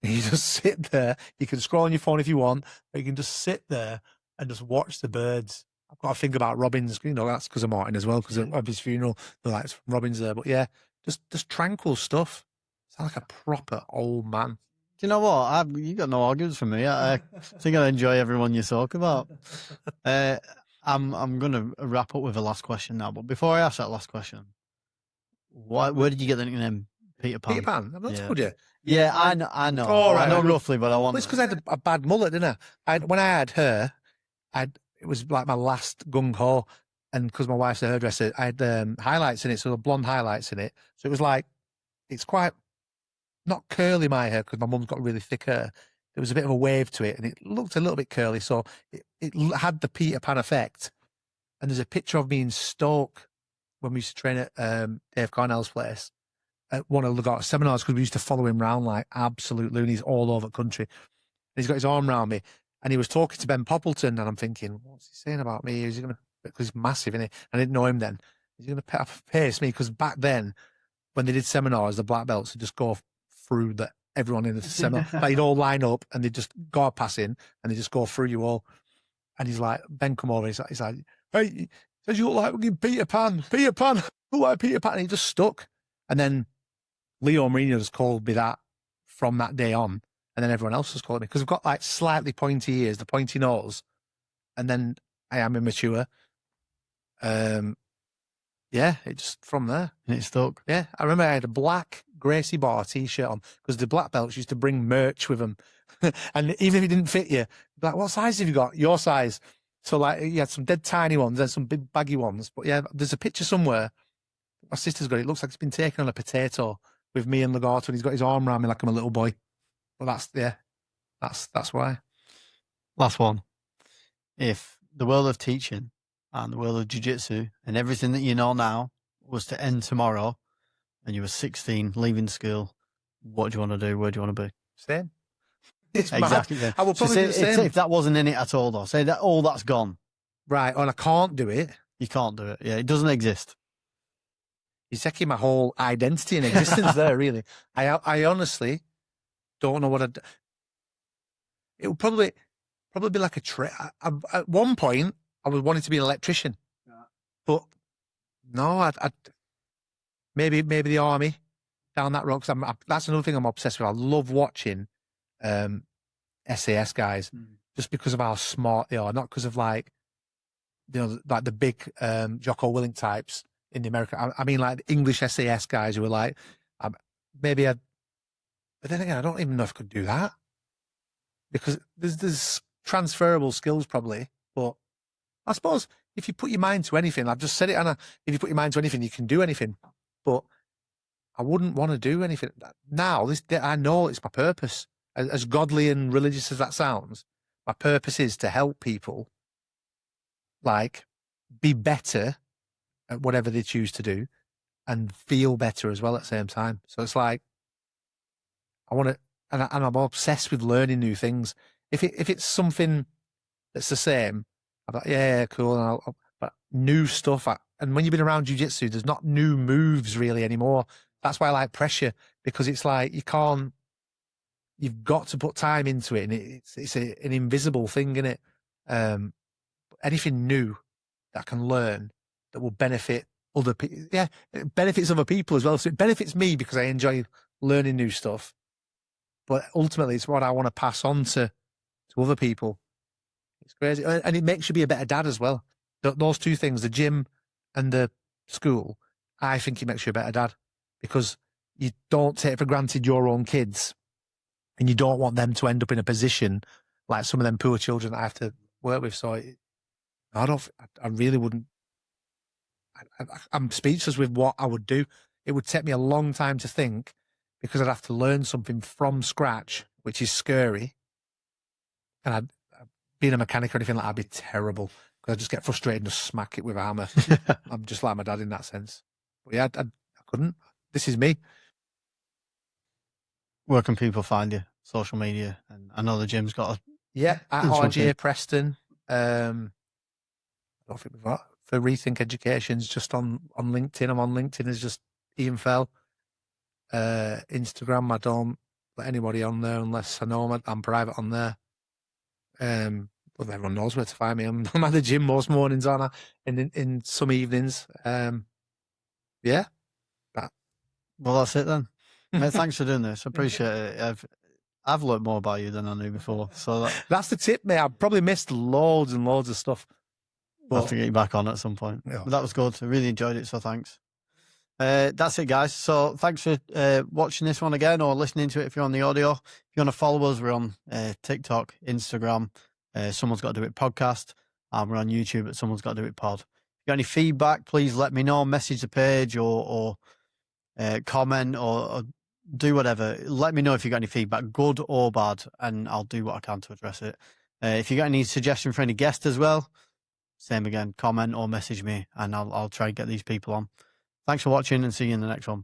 and you just sit there. You can scroll on your phone if you want, but you can just sit there and just watch the birds. I've got to think about Robin's, that's because of Martin as well, because of his funeral. Like Robin's there, but yeah, just tranquil stuff. Sound like a proper old man. Do you know what? You got no arguments from me. I think I enjoy everyone you talk about. I'm gonna wrap up with a last question now, but before I ask that last question, where did you get the nickname Peter Pan? Peter Pan? I've not told you. Yeah, I know. Oh, right. I know roughly, but I want. Well, it's because I had a bad mullet, didn't I? When I had her, it was like my last gung ho, and because my wife's a hairdresser, I had highlights in it, so the blonde highlights in it. So it was like, it's quite not curly my hair because my mum's got really thick hair. There was a bit of a wave to it, and it looked a little bit curly, so it had the Peter Pan effect. And there's a picture of me in Stoke when we used to train at Dave Cornell's place at one of the seminars, because we used to follow him around like absolute loonies all over the country. And he's got his arm around me, and he was talking to Ben Poppleton, and I'm thinking, what's he saying about me? Is he going to, because he's massive, isn't he? I didn't know him then. Is he going to pace me? Because back then, when they did seminars, the black belts would just go through everyone in the seminar. Like, they'd all line up, and they'd just guard pass in, and they just go through you all. And he's like, Ben, come over. He's like, hey, he says you look like fucking Peter Pan. Peter Pan. You look like Peter Pan. And he just stuck. And then Leo Mourinho just called me that from that day on. And then everyone else has called me, because I've got like slightly pointy ears, the pointy nose. And then I am immature. Yeah, it just from there. And it stuck. Yeah, I remember I had a black Gracie Bar t-shirt on, because the black belts used to bring merch with them. And even if it didn't fit you, you'd be like, what size have you got? Your size. So like, you had some dead tiny ones and some big baggy ones. But yeah, there's a picture somewhere. My sister's got it. It looks like it's been taken on a potato with me and Legato, and he's got his arm around me like I'm a little boy. But that's why. Last one. If the world of teaching and the world of jiu-jitsu and everything that you know now was to end tomorrow, and you were 16, leaving school, what do you want to do? Where do you want to be? Same. It's exactly. I will probably do the same. If that wasn't in it at all, though, say that all that's gone. Right, and I can't do it. You can't do it. Yeah, it doesn't exist. You're taking my whole identity and existence there, really. I honestly don't know what I'd... It would probably be like a trade. At one point, I was wanting to be an electrician. Yeah. But no, I'd maybe the army down that road. Because that's another thing I'm obsessed with. I love watching SAS guys, just because of how smart they are, not because of like the big Jocko Willink types in the America. I mean, like the English SAS guys who are like, but then again, I don't even know if I could do that, because there's transferable skills probably. But I suppose if you put your mind to anything, I've just said it, Anna, if you put your mind to anything, you can do anything. But I wouldn't want to do anything now. I know it's my purpose. As godly and religious as that sounds, my purpose is to help people, like, be better at whatever they choose to do and feel better as well at the same time. So it's like, I want to, and I'm obsessed with learning new things. If it's something that's the same, I'm like, yeah, cool. But new stuff, and when you've been around jiu-jitsu, there's not new moves really anymore. That's why I like pressure, because it's like, you've got to put time into it, and it's an invisible thing, isn't it? Anything new that I can learn that will benefit other people. Yeah, it benefits other people as well. So it benefits me because I enjoy learning new stuff. But ultimately, it's what I want to pass on to other people. It's crazy. And it makes you be a better dad as well. Those two things, the gym and the school, I think it makes you a better dad, because you don't take for granted your own kids, and you don't want them to end up in a position like some of them poor children that I have to work with. So I really wouldn't. I'm speechless with what I would do. It would take me a long time to think, because I'd have to learn something from scratch, which is scary. And being a mechanic or anything like that, I'd be terrible, because I just get frustrated and just smack it with a hammer. I'm just like my dad in that sense. But yeah, I couldn't. This is me. Where can people find you? Social media, and I know the gym's got a Yeah, at something. RJ Preston. I don't think we've got for Rethink Education's just on LinkedIn. I'm on LinkedIn as just Ian Fell. Instagram, I don't let anybody on there unless I know I'm private on there. Well, everyone knows where to find me. I'm at the gym most mornings, aren't I? And in some evenings. Yeah. Well, that's it then. Mate, thanks for doing this. I appreciate it. I've learned more about you than I knew before. So That's the tip, mate. I've probably missed loads and loads of stuff. I'll have to get you back on at some point. Yeah. But that was good. I really enjoyed it. So thanks. That's it, guys. So thanks for watching this one again or listening to it if you're on the audio. If you want to follow us, we're on TikTok, Instagram, Someone's Got to Do It podcast. And we're on YouTube at Someone's Got to Do It pod. If you got any feedback, please let me know. Message the page or comment or do whatever. Let me know if you got any feedback, good or bad, and I'll do what I can to address it. If you got any suggestion for any guest as well, same again, comment or message me, and I'll try and get these people on. Thanks for watching, and see you in the next one.